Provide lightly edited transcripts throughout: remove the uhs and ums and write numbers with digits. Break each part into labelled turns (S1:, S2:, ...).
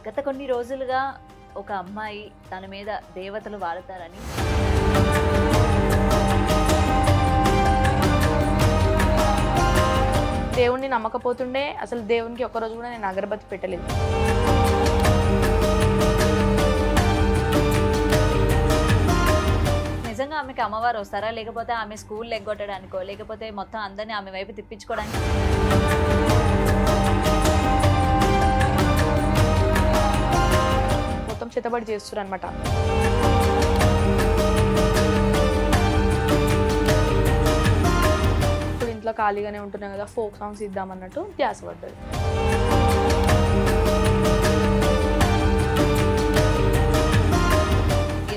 S1: గత కొన్ని రోజులుగా ఒక అమ్మాయి తన మీద దేవతలు వాడతారని
S2: దేవుణ్ణి నమ్మకపోతుండే అసలు దేవునికి ఒక్కరోజు కూడా నేను అగరబత్తి పెట్టలేదు.
S1: నిజంగా ఆమెకి అమ్మవారు వస్తారా, లేకపోతే ఆమె స్కూల్ ఎగ్గొట్టడానికో, లేకపోతే మొత్తం అందరినీ ఆమె వైపు తిప్పించుకోవడానికి?
S2: మొత్తం చేతబడి చేస్తున్నారు అనమాట. ఇప్పుడు ఇంట్లో ఖాళీగానే ఉంటున్నాం కదా, ఫోక్ సాంగ్స్ ఇద్దామన్నట్టు ధ్యాస పడ్డది.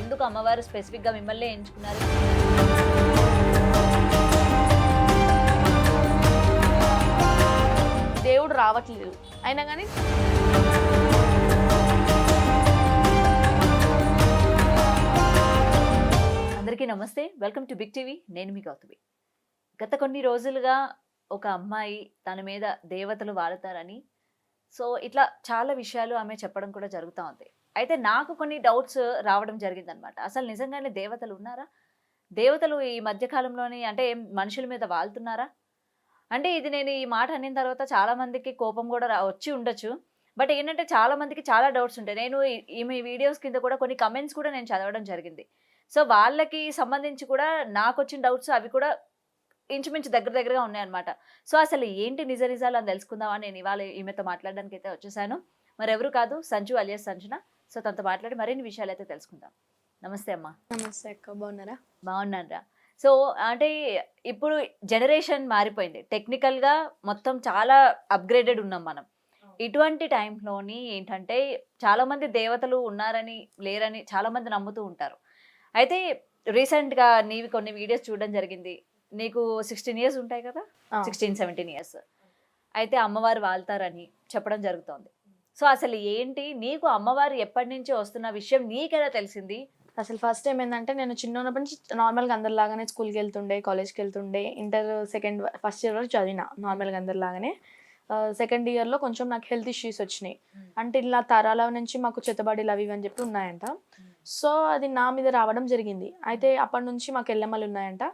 S1: ఎందుకు అమ్మవారు స్పెసిఫిక్ గా మిమ్మల్ని ఎంచుకున్నారు?
S2: దేవుడు రావట్లేదు అయినా కానీ
S1: అందరికీ నమస్తే, వెల్కమ్ టు బిగ్ టీవీ. నేను మీ గౌతమి. గత కొన్ని రోజులుగా ఒక అమ్మాయి తన మీద దేవతలు వాడతారని ఇట్లా చాలా విషయాలు ఆమె చెప్పడం కూడా జరుగుతూ ఉంది. అయితే నాకు కొన్ని డౌట్స్ రావడం జరిగిందనమాట. అసలు నిజంగానే దేవతలు ఉన్నారా? దేవతలు ఈ మధ్య కాలంలోని అంటే మనుషుల మీద వాళ్తున్నారా? అంటే ఇది నేను ఈ మాట అనిన తర్వాత చాలా మందికి కోపం కూడా వచ్చి ఉండొచ్చు. బట్ ఏంటంటే చాలా మందికి చాలా డౌట్స్ ఉంటాయి. నేను ఈమె వీడియోస్ కింద కూడా కొన్ని కమెంట్స్ కూడా నేను చదవడం జరిగింది. వాళ్ళకి సంబంధించి కూడా నాకు వచ్చిన డౌట్స్ అవి కూడా ఇంచుమించు దగ్గరగా ఉన్నాయన్నమాట. అసలు ఏంటి నిజాలు అని తెలుసుకుందామని నేను ఇవాళ ఈమెతో మాట్లాడడానికి అయితే వచ్చేసాను. మరెవరు కాదు, సంజు అలియాస్ సంజన. తనతో మాట్లాడి మరిన్ని విషయాలు అయితే తెలుసుకుందాం. నమస్తే అమ్మా.
S2: నమస్తే అక్క, బాగున్నారా?
S1: బాగున్నారా? అంటే ఇప్పుడు జనరేషన్ మారిపోయింది. టెక్నికల్గా మొత్తం చాలా అప్గ్రేడెడ్ ఉన్నాం మనం. ఇటువంటి టైంలోని ఏంటంటే చాలా మంది దేవతలు ఉన్నారని లేరని చాలా మంది నమ్ముతూ ఉంటారు. అయితే రీసెంట్గా నీవి కొన్ని వీడియోస్ చూడడం జరిగింది. నీకు 16 ఇయర్స్ ఉంటాయి కదా, 16-17 ఇయర్స్. అయితే అమ్మవారు వాళ్తారని చెప్పడం జరుగుతోంది. అసలు ఏంటి, నీకు అమ్మవారు ఎప్పటి నుంచి వస్తున్న విషయం నీకెలా తెలిసింది?
S2: అసలు ఫస్ట్ టైం ఏంటంటే, నేను చిన్నప్పటి నుంచి నార్మల్గా అందరిలాగానే స్కూల్కి వెళ్తుండే, కాలేజ్కి వెళ్తుండే. ఇంటర్ ఫస్ట్ ఇయర్ వరకు చదివిన నార్మల్గా అందరిలాగానే. సెకండ్ ఇయర్లో కొంచెం నాకు హెల్త్ ఇష్యూస్ వచ్చినాయి. అంటే ఇలా తరాల నుంచి మాకు చేతబడిలు అవి అని చెప్పి ఉన్నాయంట. అది నా మీద రావడం జరిగింది. అయితే అప్పటి నుంచి మాకు ఎల్లమ్మలు ఉన్నాయంట.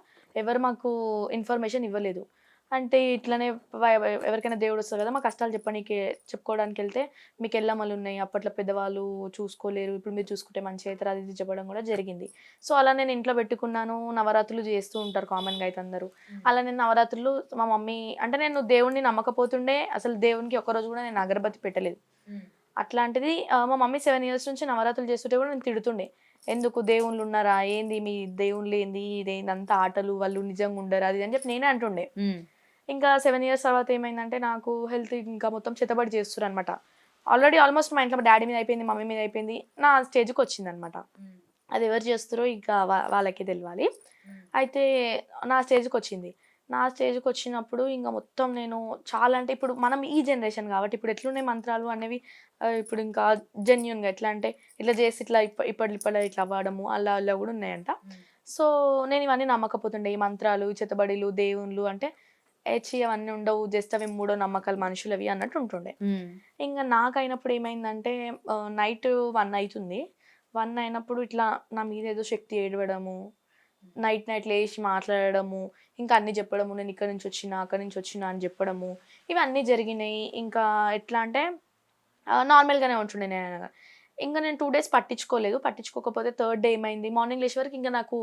S2: ఎవరు మాకు ఇన్ఫర్మేషన్ ఇవ్వలేదు. అంటే ఇట్లనే ఎవరికైనా దేవుడు వస్తారు కదా, మా కష్టాలు చెప్పుకోవడానికి వెళ్తే మీకు ఎల్లమ్మలు ఉన్నాయి, అప్పట్లో పెద్దవాళ్ళు చూసుకోలేరు, ఇప్పుడు మీరు చూసుకుంటే మంచి అవుతారు, అది చెప్పడం కూడా జరిగింది. అలా నేను ఇంట్లో పెట్టుకున్నాను. నవరాత్రులు చేస్తూ ఉంటారు కామన్గా అయితే అందరూ. అలా నేను నవరాత్రులు మా మమ్మీ అంటే నేను దేవుణ్ణి నమ్మకపోతుండే అసలు దేవునికి ఒక్కరోజు కూడా నేను అగరబత్తి పెట్టలేదు. అట్లాంటిది మా మమ్మీ 7 ఇయర్స్ నుంచి నవరాత్రులు చేస్తుంటే కూడా నేను తిడుతుండే, ఎందుకు దేవుళ్ళు ఉన్నారా, ఏంది మీ దేవుళ్ళు ఏంది, ఇదేంది అంతా ఆటలు, వాళ్ళు నిజంగా ఉండరు అది అని చెప్పి నేనే అంటుండే. ఇంకా 7 ఇయర్స్ తర్వాత ఏమైందంటే, నాకు హెల్త్ ఇంకా మొత్తం చేతబడి చేస్తున్నారు అనమాట. ఆల్రెడీ ఆల్మోస్ట్ మా ఇంట్లో మా డాడీ మీద అయిపోయింది, మమ్మీ మీద అయిపోయింది, నా స్టేజ్కి వచ్చింది అనమాట. అది ఎవరు చేస్తారో ఇంకా వాళ్ళకే తెలియాలి. అయితే నా స్టేజ్కి వచ్చింది. నా స్టేజ్కి వచ్చినప్పుడు ఇంకా మొత్తం నేను చాలా అంటే, ఇప్పుడు మనం ఈ జనరేషన్ కాబట్టి ఇప్పుడు ఎట్లున్నాయి మంత్రాలు అనేవి, ఇప్పుడు ఇంకా జెన్యున్గా ఎట్లా అంటే ఇట్లా చేసి ఇట్లా ఇప్పట్లో ఇట్లా అవ్వడము అలా అలా కూడా ఉన్నాయంట. నేను ఇవన్నీ నమ్మకపోతుండే, ఈ మంత్రాలు, చేతబడిలు, దేవుళ్ళు అంటే అవన్నీ ఉండవు, జస్ట్ అవి మూడో నమ్మకాలు మనుషులవి అన్నట్టు ఉంటుండే. ఇంకా నాకైనప్పుడు ఏమైందంటే, నైట్ 1 అవుతుంది. 1 అయినప్పుడు ఇట్లా నా మీద ఏదో శక్తి ఏడవడము, నైట్ లేచి మాట్లాడడము, ఇంకా అన్నీ చెప్పడము, నేను ఇక్కడ నుంచి వచ్చినా అక్కడి నుంచి వచ్చినా అని చెప్పడము, ఇవన్నీ జరిగినాయి. ఇంకా ఎట్లా అంటే నార్మల్గానే ఉంటుండే నేను. ఇంకా నేను 2 days పట్టించుకోకపోతే థర్డ్ డే ఏమైంది, మార్నింగ్ లేచే వరకు ఇంకా నాకు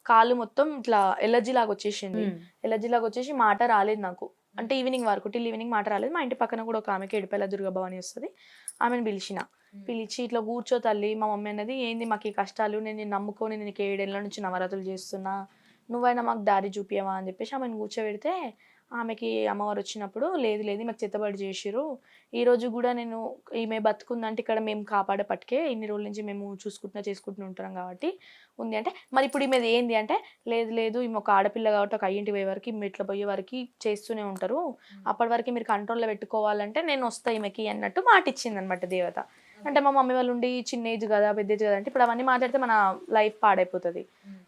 S2: కాలు మొత్తం ఇట్లా ఎలర్జీ లాగా వచ్చేసింది. ఎలర్జీ లాగా వచ్చేసి మాట రాలేదు నాకు. అంటే ఈవినింగ్ వరకు టిల్ ఈవినింగ్ మాట రాలేదు. మా ఇంటి పక్కన కూడా ఒక ఆమెకి ఎడిపేల దుర్గభవాని వస్తుంది, ఆమెను పిలిచి ఇట్లా కూర్చో తల్లి, మా మమ్మీ అన్నది, ఏంది మాకు ఈ కష్టాలు, నేను నమ్ముకొని నేను 7 ఏళ్ళ నుంచి నవరాత్రులు చేస్తున్నా, నువ్వైనా మాకు దారి చూపియవా అని చెప్పేసి ఆమెను కూర్చోబెడితే, ఆమెకి అమ్మవారు వచ్చినప్పుడు లేదు మాకు చేతబడి చేసిరు, ఈరోజు కూడా నేను ఈమె బతుకుందంటే ఇక్కడ మేము కాపాడే పట్టుకే ఇన్ని రోజుల నుంచి మేము చేసుకుంటూ ఉంటాం కాబట్టి ఉంది అంటే, మరి ఇప్పుడు ఈమెది ఏంది అంటే, లేదు ఈమె ఒక ఆడపిల్ల కాబట్టి ఒక 5 పోయే వరకు మెట్ల పోయే వరకు చేస్తూనే ఉంటారు, అప్పటి వరకు మీరు కంట్రోల్లో పెట్టుకోవాలంటే నేను వస్తా ఈమెకి అన్నట్టు మాట ఇచ్చింది అనమాట దేవత. అంటే మా మమ్మీ వాళ్ళు ఉండి చిన్న ఏజ్ కదా పెద్ద ఏజ్ కదా అంటే ఇప్పుడు అవన్నీ మాట్లాడితే మన లైఫ్ పాడైపోతుంది.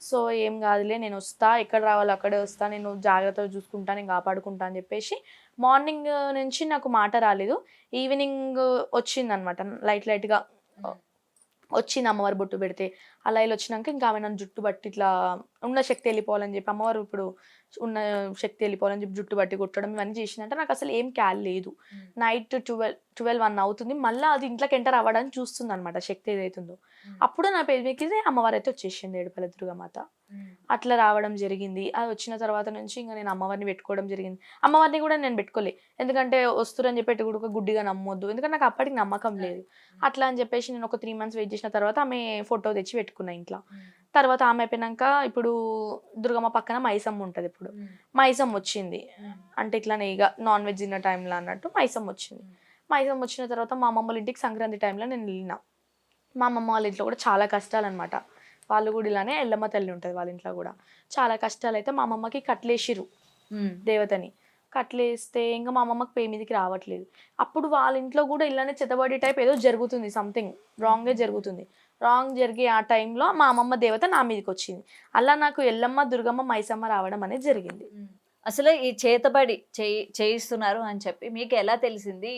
S2: సో ఏం కాదులే, నేను వస్తా, ఎక్కడ రావాలో అక్కడే వస్తా, నేను జాగ్రత్తగా చూసుకుంటా, నేను కాపాడుకుంటా అని చెప్పేసి మార్నింగ్ నుంచి నాకు మాట రాలేదు. ఈవినింగ్ వచ్చిందనమాట, లైట్గా వచ్చింది అమ్మవారు బొట్టు పెడితే. అలా ఇలా వచ్చినాక ఇంకా ఆమె నన్ను జుట్టు బట్టి ఇట్లా ఉన్న శక్తి వెళ్ళిపోవాలని చెప్పి, అమ్మవారు ఇప్పుడు ఉన్న శక్తి వెళ్ళిపోవాలని చెప్పి జుట్టు బట్టి కొట్టడం ఇవన్నీ చేసిందంటే నాకు అసలు ఏం క్యాల్ లేదు. నైట్ 12-1 అవుతుంది, మళ్ళీ అది ఇంట్లోకి ఎంటర్ అవ్వడానికి చూస్తుంది అనమాట శక్తి ఏదైతుందో. అప్పుడు నా పేరు మీదకి అమ్మవారు అయితే వచ్చేసింది, ఏడుపల దుర్గమాత. అట్లా రావడం జరిగింది. అది వచ్చిన తర్వాత నుంచి ఇంకా నేను అమ్మవారిని పెట్టుకోవడం జరిగింది. అమ్మవారిని కూడా నేను పెట్టుకోలే, ఎందుకంటే వస్తురని చెప్పి కూడా గుడ్డిగా నమ్మొద్దు, ఎందుకంటే నాకు అప్పటికి నమ్మకం లేదు. అట్లా అని చెప్పేసి నేను ఒక 3 months వెయిట్ చేసిన తర్వాత ఆమె ఫోటో తెచ్చి పెట్టుకున్నా ఇంట్లో. తర్వాత ఆమె అయిపోయినాక ఇప్పుడు దుర్గమ్మ పక్కన మైసమ్మ ఉంటుంది. ఇప్పుడు మైసమ్మ వచ్చింది అంటే ఇట్లానే ఇక నాన్ వెజ్ తిన్న టైంలో అన్నట్టు మైసమ్మ వచ్చింది. మైసమ్మ వచ్చిన తర్వాత మా అమ్మమ్మ వాళ్ళ ఇంటికి సంక్రాంతి టైంలో నేను వెళ్ళిన. మా అమ్మమ్మ వాళ్ళ ఇంట్లో కూడా చాలా కష్టాలు అనమాట. వాళ్ళు కూడా ఇలానే ఎల్లమ్మ తల్లి ఉంటుంది వాళ్ళ ఇంట్లో కూడా చాలా కష్టాలు. అయితే మా అమ్మమ్మకి కట్లేసిరు దేవతని. కట్లేస్తే ఇంకా మా అమ్మమ్మకి పే మీదకి రావట్లేదు. అప్పుడు వాళ్ళ ఇంట్లో కూడా ఇలానే చెత్తబడి టైప్ ఏదో జరుగుతుంది, సంథింగ్ రాంగే జరుగుతుంది. రాంగ్ జరిగే ఆ టైంలో మా అమ్మమ్మ దేవత నా మీదకి వచ్చింది. అలా నాకు ఎల్లమ్మ దుర్గమ్మ మైసమ్మ రావడం అనేది జరిగింది.
S1: అసలు ఈ చేతబడి చేయిస్తున్నారు అని చెప్పి మీకు ఎలా తెలిసింది?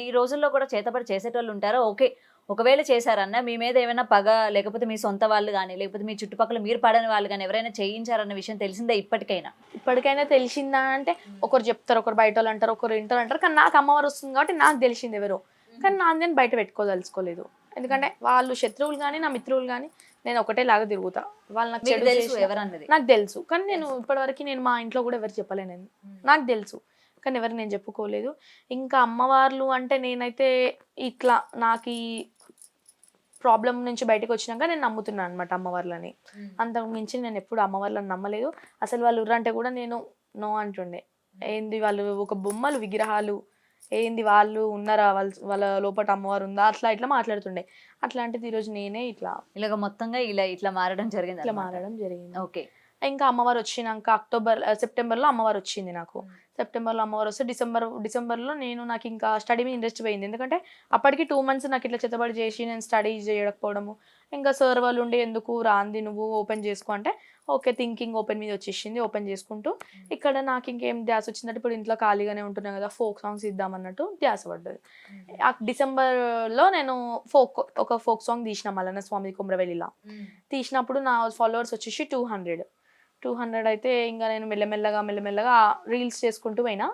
S1: ఈ రోజుల్లో కూడా చేతబడి చేసేటోళ్ళు ఉంటారా? ఓకే, ఒకవేళ చేశారన్న మీ మీద ఏమైనా పగ, లేకపోతే మీ సొంత వాళ్ళు కానీ, లేకపోతే మీ చుట్టుపక్కల మీరు పడని వాళ్ళు కానీ ఎవరైనా చేయించారన్న విషయం తెలిసిందే ఇప్పటికైనా
S2: తెలిసిందా అంటే ఒకరు చెప్తారు, ఒకరు బయట వాళ్ళు అంటారు, ఒకరు ఇంటర్ అంటారు. కానీ నాకు అమ్మవారు వస్తుంది కాబట్టి నాకు తెలిసింది ఎవరో. కానీ నేను బయట పెట్టుకోదలుచుకోలేదు, ఎందుకంటే వాళ్ళు శత్రువులు కానీ నా మిత్రువులు కానీ నేను ఒకటే లాగా తిరుగుతా. వాళ్ళు నాకు చెడు
S1: తెలుసు ఎవరన్నది
S2: నాకు తెలుసు, కానీ నేను ఇప్పటివరకు నేను మా ఇంట్లో కూడా ఎవరు చెప్పలేను. నాకు తెలుసు కానీ ఎవరు నేను చెప్పుకోలేదు. ఇంకా అమ్మవార్లు అంటే నేనైతే ఇట్లా నాకు ఈ ప్రాబ్లం నుంచి బయటకు వచ్చినాక నేను నమ్ముతున్నాను అనమాట అమ్మవార్లని. అంతకు మించి నేను ఎప్పుడు అమ్మవార్లను నమ్మలేదు. అసలు వాళ్ళు ఉర్రంటే కూడా నేను నో అంటుండే. ఏంది వాళ్ళు ఒక బొమ్మలు విగ్రహాలు, ఏంది వాళ్ళు ఉన్నారా, వాళ్ళ లోపల అమ్మవారు ఉందా, అట్లా ఇట్లా మాట్లాడుతుండే. అట్లాంటిది ఈరోజు నేనే ఇలాగ
S1: మొత్తంగా ఇట్లా మారడం జరిగింది. ఓకే.
S2: ఇంకా అమ్మవారు వచ్చినాక సెప్టెంబర్లో అమ్మవారు వచ్చింది నాకు. సెప్టెంబర్లో అమ్మవారు వస్తే డిసెంబర్లో నాకు ఇంకా స్టడీ మీద ఇంట్రెస్ట్ పోయింది. ఎందుకంటే అప్పటికి 2 months నాకు ఇట్లా చెత్తబడి చేసి నేను స్టడీ చేయకపోవడము. ఇంకా సార్ వాళ్ళు ఉండి ఎందుకు రాంది నువ్వు ఓపెన్ చేసుకో అంటే ఓకే థింకింగ్ ఓపెన్ మీద వచ్చేసింది. ఓపెన్ చేసుకుంటూ ఇక్కడ నాకు ఇంకేం ధ్యాస వచ్చిందంటే ఇప్పుడు ఇంట్లో ఖాళీగానే ఉంటున్నాను కదా, ఫోక్ సాంగ్స్ ఇద్దామన్నట్టు ధ్యాస పడ్డది. డిసెంబర్లో నేను ఒక ఫోక్ సాంగ్ తీసిన, మల్లన్న స్వామి కుమ్రవెల్లిలా తీసినప్పుడు నా ఫాలోవర్స్ వచ్చేసి 200 అయితే ఇంకా నేను మెల్లమెల్లగా రీల్స్ చేసుకుంటూ పోయినా.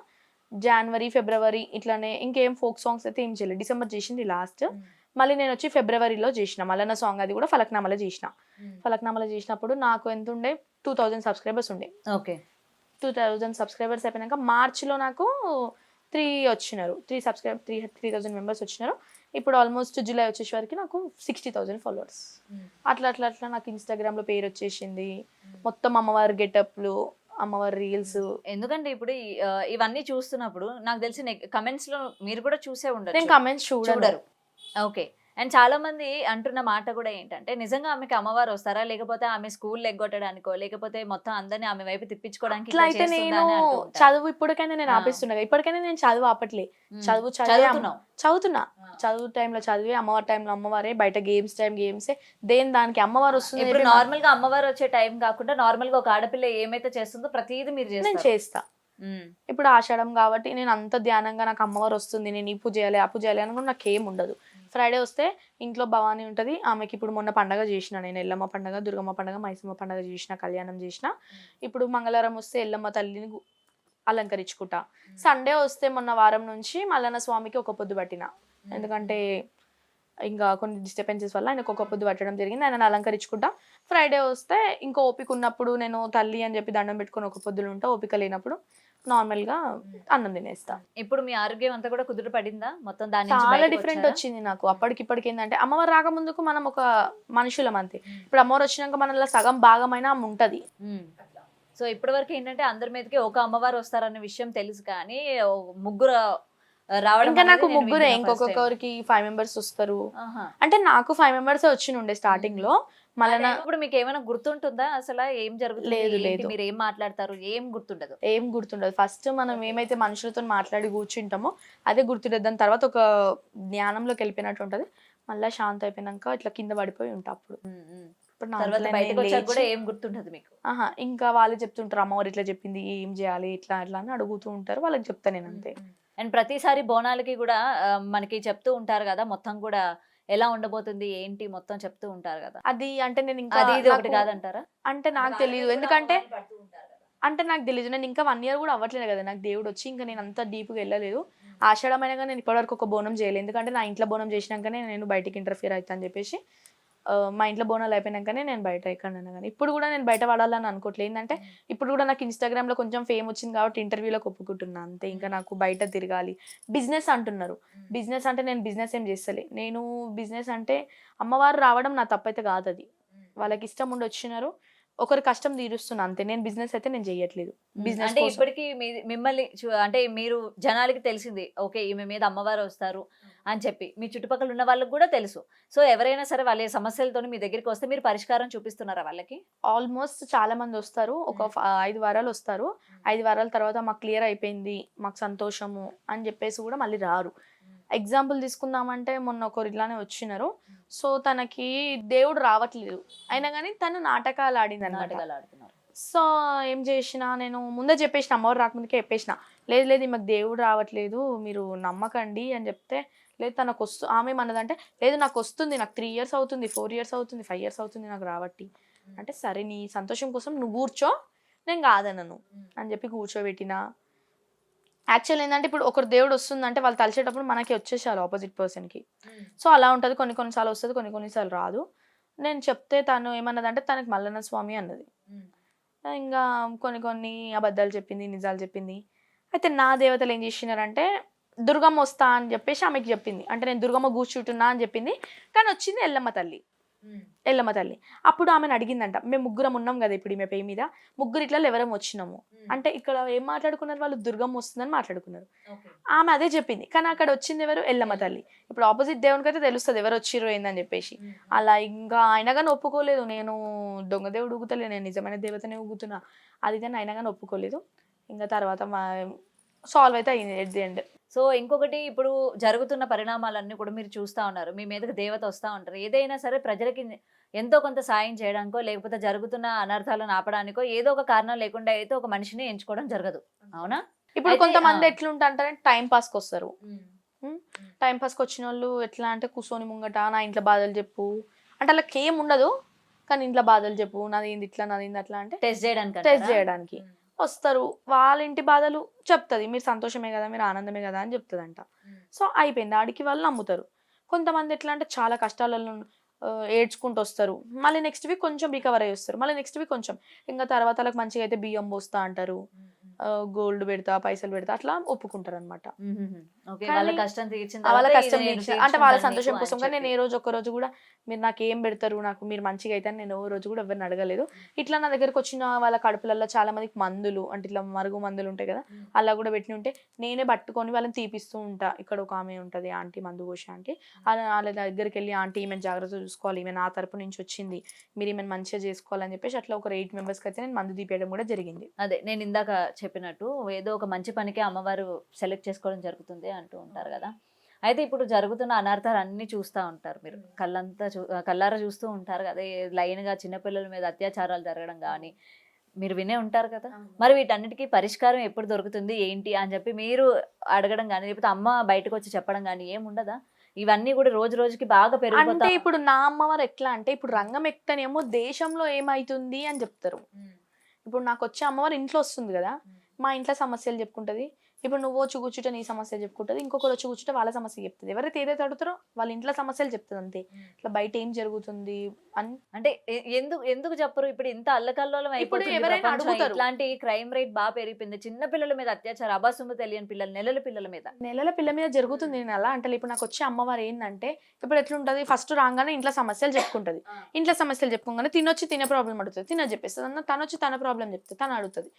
S2: జనవరి ఫిబ్రవరి ఇట్లానే ఇంకేం ఫోక్ సాంగ్స్ అయితే ఏం చేయలేదు. డిసెంబర్ చేసింది లాస్ట్. మళ్ళీ నేను వచ్చి ఫిబ్రవరిలో చేసిన మల్లన్న సాంగ్, అది కూడా ఫలక్నామాలో చేసిన. ఫలక్నామాలో చేసినప్పుడు నాకు ఎంత ఉండే 2000 సబ్స్క్రైబర్స్ ఉండే.
S1: ఓకే.
S2: 2000 సబ్స్క్రైబర్స్ అయిపోయినాక మార్చిలో నాకు 3,000 మెంబర్స్ వచ్చినారు. ఇప్పుడు ఆల్మోస్ట్ జూలై వచ్చేసరికి నాకు 60,000 ఫాలోవర్స్. అట్లా నాకు ఇన్స్టాగ్రామ్లో పేరు వచ్చేసింది. మొత్తం అమ్మవారి గెటప్లు, అమ్మవారి రీల్స్.
S1: ఎందుకంటే ఇప్పుడు ఇవన్నీ చూస్తున్నప్పుడు నాకు తెలిసి కమెంట్స్ లో మీరు కూడా చూసే ఉండరు.
S2: నేను కమెంట్స్ చూడరు.
S1: ఓకే. అండ్ చాలా మంది అంటున్న మాట కూడా ఏంటంటే నిజంగా ఆమెకి అమ్మవారు వస్తారా, లేకపోతే ఆమె స్కూల్ ఎగ్గొట్టడానికో, లేకపోతే మొత్తం అందరినీ ఆమె వైపు తిప్పించుకోవడానికి
S2: ఇట్లా అయితే నేను చదువు ఇప్పటికైనా నేను ఆపేస్తున్నా. ఇప్పటికైనా నేను చదువు ఆపట్లే. చదువుతున్నా. చదువు టైంలో చదివి, అమ్మవారి టైంలో అమ్మవారే, బయట గేమ్స్ దేని దానికి అమ్మవారు వస్తుంది.
S1: ఇప్పుడు నార్మల్ గా అమ్మవారు వచ్చే టైం కాకుండా నార్మల్ గా ఒక ఆడపిల్ల ఏమైతే చేస్తుందో ప్రతిదీ మీరు
S2: నేను చేస్తా. ఇప్పుడు ఆషాఢం కాబట్టి నేను అంత ధ్యానంగా నాకు అమ్మవారు వస్తుంది, నేను ఈ పూజ చేయాలి ఆ పూజ చేయాలి అని కూడా నాకేం ఉండదు. ఫ్రైడే వస్తే ఇంట్లో భవానీ ఉంటుంది, ఆమెకి ఇప్పుడు మొన్న పండగ చేసిన, నేను ఎల్లమ్మ పండగ, దుర్గమ్మ పండగ, మైసమ్మ పండగ చేసిన, కళ్యాణం చేసిన. ఇప్పుడు మంగళవారం వస్తే ఎల్లమ్మ తల్లిని అలంకరించుకుంటా. సండే వస్తే మొన్న వారం నుంచి మల్లన్న స్వామికి ఒక పొద్దు పట్టిన, ఎందుకంటే ఇంకా కొన్ని డిస్టర్బెన్సెస్ వల్ల ఆయనకు ఒక పొద్దు పట్టడం జరిగింది. ఆయన అలంకరించుకుంటా. ఫ్రైడే వస్తే ఇంకో ఓపిక ఉన్నప్పుడు నేను తల్లి అని చెప్పి దండం పెట్టుకుని ఒక పొద్దులు ఉంటా. ఓపిక లేనప్పుడు నార్మల్ గా అన్నం తినేస్తా.
S1: ఇప్పుడు మీ ఆరోగ్యం అంతా కూడా కుదుట పడిందా మొత్తం?
S2: చాలా డిఫరెంట్ వచ్చింది నాకు. అప్పటికిప్పటికి ఏంటంటే అమ్మవారు రాకముందుకు మనం ఒక మనుషులం అంతే. ఇప్పుడు అమ్మవారు వచ్చినాక మనలో సగం భాగమైన ఉంటది.
S1: సో ఇప్పటి వరకు ఏంటంటే అందరి మీదకి ఒక అమ్మవారు వస్తారన్న విషయం తెలుసు, కానీ ముగ్గురు రావడం
S2: ఇంకా నాకు ముగ్గురే, ఇంకొకరికి 5 members వస్తారు. అంటే నాకు 5 members వచ్చినుండే స్టార్టింగ్ లో. మళ్ళీ
S1: ఇప్పుడు మీకు ఏమైనా గుర్తుంటుందా అసలు ఏం జరుగుతుంది? లేదు, మీరు ఏం మాట్లాడతారు ఏం గుర్తుండదు.
S2: ఫస్ట్ మనం ఏమైతే మనుషులతో మాట్లాడి కూర్చుంటామో అదే గుర్తుండదు. దాని తర్వాత ఒక జ్ఞానంలోకి వెళ్ళిపోయినట్టు ఉంటది. మళ్ళీ శాంత అయిపోయినాక ఇట్లా కింద పడిపోయి ఉంటా అప్పుడు. ఇప్పుడు నా
S1: తర్వాత
S2: అంతలో
S1: బయటకు
S2: నేను
S1: వచ్చాక కూడా
S2: లేచి
S1: ఏం గుర్తుండదు మీకు.
S2: ఆహా ఇంకా వాళ్ళు చెప్తుంటారు అమ్మవారు ఇట్లా చెప్పింది ఏం చేయాలి ఇట్లా ఇట్లా అని అడుగుతూ ఉంటారు, వాళ్ళకి చెప్తా నేను అంతే.
S1: అండ్ ప్రతిసారి బోనాలకి కూడా మనకి చెప్తూ ఉంటారు కదా, మొత్తం కూడా ఎలా ఉండబోతుంది ఏంటి మొత్తం చెప్తూ ఉంటారు కదా.
S2: అది అంటే నేను ఇంకా
S1: అది ఇది ఒకటి
S2: నాకు
S1: కాదంటారా?
S2: అంటే నాకు తెలియదు, ఎందుకంటే అంటే నాకు తెలియదు, నేను ఇంకా 1 year కూడా అవ్వట్లేదు కదా నాకు దేవుడు వచ్చి, ఇంకా నేను అంత డీప్గా వెళ్ళలేదు. ఆషాఢమైనగా నేను ఇప్పటివరకు ఒక బోనం చేయలేదు, ఎందుకంటే నా ఇంట్లో బోనం చేసినాకనే నేను బయటికి ఇంటర్ఫియర్ అవుతా అని చెప్పేసి మా ఇంట్లో బోనాలు అయిపోయినాకనే నేను బయట ఎక్కడన్నా కానీ. ఇప్పుడు కూడా నేను బయట పడాలని అనుకోవట్లేదు, ఏంటంటే ఇప్పుడు కూడా నాకు ఇన్స్టాగ్రామ్లో కొంచెం ఫేమ్ వచ్చింది కాబట్టి ఇంటర్వ్యూలకు ఒప్పుకుంటున్నా అంతే. ఇంకా నాకు బయట తిరగాలి. బిజినెస్ అంటున్నారు, బిజినెస్ అంటే నేను బిజినెస్ ఏం చేస్తలే. నేను బిజినెస్ అంటే అమ్మవారు రావడం నా తప్పైతే కాదు, అది వాళ్ళకి ఇష్టం ఉండి వచ్చినారు, ఒకరి కష్టం తీరుస్తున్నా అంతే. నేను బిజినెస్ అయితే నేను చెయ్యట్లేదు. బిజినెస్
S1: అంటే ఇప్పటికి మిమ్మల్ని అంటే మీరు జనాలకి తెలిసింది ఓకే ఈమె మీద అమ్మవారు వస్తారు అని చెప్పి మీ చుట్టుపక్కల ఉన్న వాళ్ళకి కూడా తెలుసు. సో ఎవరైనా సరే వాళ్ళ సమస్యలతో మీ దగ్గరికి వస్తే మీరు పరిష్కారం చూపిస్తున్నారా వాళ్ళకి?
S2: ఆల్మోస్ట్ చాలా మంది వస్తారు, ఒక 5 వారాలు వస్తారు. 5 వారాల తర్వాత మాకు క్లియర్ అయిపోయింది, మాకు సంతోషము అని చెప్పేసి కూడా మళ్ళీ రారు. ఎగ్జాంపుల్ తీసుకుందామంటే మొన్న ఒకరు ఇట్లానే వచ్చినారు. సో తనకి దేవుడు రావట్లేదు, అయినా కానీ తను నాటకాలు ఆడింది అనమాట.
S1: నాటకాలు ఆడుతున్నారు.
S2: సో ఏం చేసిన, నేను ముందే చెప్పేసిన, అమ్మవారు రాకముందుకే చెప్పేసిన, లేదు లేదు మాకు దేవుడు రావట్లేదు మీరు నమ్మకండి అని చెప్తే, లేదు తనకు ఆమె మనదంటే, లేదు నాకు వస్తుంది, నాకు 3 years అవుతుంది, 4 years అవుతుంది, 5 years అవుతుంది నాకు రావట్టి. అంటే సరే నీ సంతోషం కోసం నువ్వు కూర్చో, నేను కాదనను అని చెప్పి కూర్చోబెట్టిన. యాక్చువల్ ఏంటంటే ఇప్పుడు ఒకరు దేవుడు వస్తుందంటే వాళ్ళు తలిచేటప్పుడు మనకి వచ్చేసారు ఆపోజిట్ పర్సన్కి. సో అలా ఉంటుంది, కొన్నిసార్లు వస్తుంది, కొన్నిసార్లు రాదు. నేను చెప్తే తను ఏమన్నదంటే తనకి మల్లన్న స్వామి అన్నది. ఇంకా కొన్ని అబద్ధాలు చెప్పింది, నిజాలు చెప్పింది. అయితే నా దేవతలు ఏం చేసినారంటే దుర్గమ్మ వస్తా అని చెప్పేసి ఆమెకి చెప్పింది, అంటే నేను దుర్గమ్మ కూర్చుంటున్నా అని చెప్పింది, కానీ వచ్చింది ఎల్లమ్మ తల్లి. ఎల్లమ్మ తల్లి అప్పుడు ఆమెను అడిగిందంట, మేము ముగ్గురం ఉన్నాం కదా ఇప్పుడు ఈమె పేరు మీద, ముగ్గురు ఇట్లా ఎవరం వచ్చినాము అంటే ఇక్కడ ఏం మాట్లాడుకున్నారు వాళ్ళు, దుర్గమ్మ వస్తుందని మాట్లాడుకున్నారు. ఆమె అదే చెప్పింది, కానీ అక్కడ వచ్చింది ఎవరు, ఎల్లమ్మ తల్లి. ఇప్పుడు ఆపోజిట్ దేవునికి అయితే తెలుస్తుంది ఎవరు వచ్చిర్రు ఏందని చెప్పేసి. అలా ఇంకా అయినా కానీ ఒప్పుకోలేదు, నేను దొంగ దేవుడు ఊగుతలే, నేను నిజమైన దేవతనే ఊగుతున్నా, అది కానీ అయినా కానీ ఒప్పుకోలేదు. ఇంకా తర్వాత సాల్వ్ అయితే అయింది ఎట్ ది ఎండ్.
S1: సో ఇంకొకటి, ఇప్పుడు జరుగుతున్న పరిణామాలన్నీ కూడా మీరు చూస్తా ఉన్నారు, మీ మీదకి దేవత వస్తూ ఉంటారు. ఏదైనా సరే ప్రజలకి ఎంతో కొంత సాయం చేయడానికో లేకపోతే జరుగుతున్న అనర్థాలను ఆపడానికో ఏదో ఒక కారణం లేకుండా అయితే ఒక మనిషిని ఎంచుకోవడం జరగదు, అవునా?
S2: ఇప్పుడు కొంతమంది ఎట్లుంటారంటే టైం పాస్కి వస్తారు. టైం పాస్కి వచ్చిన వాళ్ళు ఎట్లా అంటే కూర్చొని ముంగట నా ఇంట్లో బాధలు చెప్పు అంటే, వాళ్ళకి ఏం ఉండదు కానీ ఇంట్లో బాధలు చెప్పు, నాది ఏంది ఇట్లా, నాది ఏంది అట్లా అంటే టెస్ట్ చేయడానికి వస్తారు. వాళ్ళ ఇంటి బాధలు చెప్తుంది, మీరు సంతోషమే కదా, మీరు ఆనందమే కదా అని చెప్తుందంట. సో అయిపోయింది, ఆడికి వాళ్ళు నమ్ముతారు. కొంతమంది ఎట్లా అంటే చాలా కష్టాలలో ఏడ్చుకుంటూ వస్తారు, మళ్ళీ నెక్స్ట్ వీక్ కొంచెం రికవర్ అయ్యి వస్తారు, మళ్ళీ నెక్స్ట్ వీక్ కొంచెం, ఇంకా తర్వాత వాళ్ళకి మంచిగా అయితే బియ్యం పోస్తా అంటారు, గోల్డ్ పెడతా, పైసలు పెడతా, అట్లా ఒప్పుకుంటారు అనమాట.
S1: వాళ్ళ కష్టం
S2: అంటే వాళ్ళ సంతోషం కోసం. కానీ నేను ఏ రోజు ఒక్క రోజు కూడా మీరు నాకు ఏం పెడతారు, నాకు మీరు మంచిగా అయితే నేను ఓ రోజు కూడా ఎవరిని అడగలేదు. ఇట్లా నా దగ్గరకు వచ్చిన వాళ్ళ కడుపులలో చాలా మందికి మందులు అంటే ఇట్లా మరుగు మందులు ఉంటాయి కదా, అలా కూడా పెట్టి ఉంటే నేనే పట్టుకొని వాళ్ళని తీపిస్తూ ఉంటా. ఇక్కడ ఒక ఆమె ఉంటుంది ఆంటీ, మందు కోసే ఆంటీ, వాళ్ళ దగ్గరికి వెళ్ళి ఆంటీ ఈమెను జాగ్రత్త చూసుకోవాలి, ఈమె నా తరపు నుంచి వచ్చింది, మీరు ఈమెను మంచిగా చేసుకోవాలని చెప్పేసి అట్లా ఒక 8 members అయితే నేను మందు తీపియడం కూడా జరిగింది.
S1: అదే నేను ఇందాక చెప్పినట్టు ఏదో ఒక మంచి పనికి అమ్మవారు సెలెక్ట్ చేసుకోవడం జరుగుతుంది అంటూ ఉంటారు కదా. అయితే ఇప్పుడు జరుగుతున్న అనర్థాలు అన్ని చూస్తూ ఉంటారు మీరు, కళ్ళారా చూస్తూ ఉంటారు కదా. లైన్గా చిన్నపిల్లల మీద అత్యాచారాలు జరగడం కానీ మీరు వినే ఉంటారు కదా. మరి వీటన్నిటికీ పరిష్కారం ఎప్పుడు దొరుకుతుంది ఏంటి అని చెప్పి మీరు అడగడం కానీ లేకపోతే అమ్మ బయటకు వచ్చి చెప్పడం కానీ ఏముండదా? ఇవన్నీ కూడా రోజు రోజుకి బాగా పెరుగుతాయి.
S2: అంటే ఇప్పుడు నా అమ్మవారు ఎట్లా అంటే ఇప్పుడు రంగం ఎక్కనేమో దేశంలో ఏమైతుంది అని చెప్తారు. ఇప్పుడు నాకు వచ్చే అమ్మవారు ఇంట్లో వస్తుంది కదా, మా ఇంట్లో సమస్యలు చెప్పుకుంటుంది. ఇప్పుడు నువ్వు వచ్చి కూర్చుంటే నీ సమస్యలు చెప్పుకుంటుంది, ఇంకొకరు వచ్చి కూర్చుంటే వాళ్ళ సమస్య చెప్తుంది. ఎవరైతే ఏదైతే అడుగుతారో వాళ్ళ ఇంట్లో సమస్యలు చెప్తుంది అంతే. ఇట్లా బయట ఏం జరుగుతుంది
S1: అంటే ఎందుకు చెప్పరు? ఇప్పుడు ఇంత అల్లకల్లోలం అయిపోతుంది,
S2: ఎవరైనా అడుగుతారు.
S1: ఇట్లాంటి క్రైమ్ రేట్ బాగా పెరిగిపోయింది, చిన్న పిల్లల మీద అత్యాచారం, అబాసుము తెలియని పిల్లలు, నెలల పిల్లల మీద
S2: జరుగుతుంది. నేను అలా అంటే ఇప్పుడు నాకు వచ్చే అమ్మవారు ఏంటంటే ఇప్పుడు ఎట్లుంటది, ఫస్ట్ రాగానే ఇంట్లో సమస్యలు చెప్పుకుంటది, ఇంట్లో సమస్యలు చెప్పుకోగానే తినొచ్చి తినే ప్రాబ్లం అడుగుతుంది, తిన చెప్పేస్తుంది అన్న, తను వచ్చి తన ప్రాబ్లం చెప్తుంది, తను అడుగుతుంది.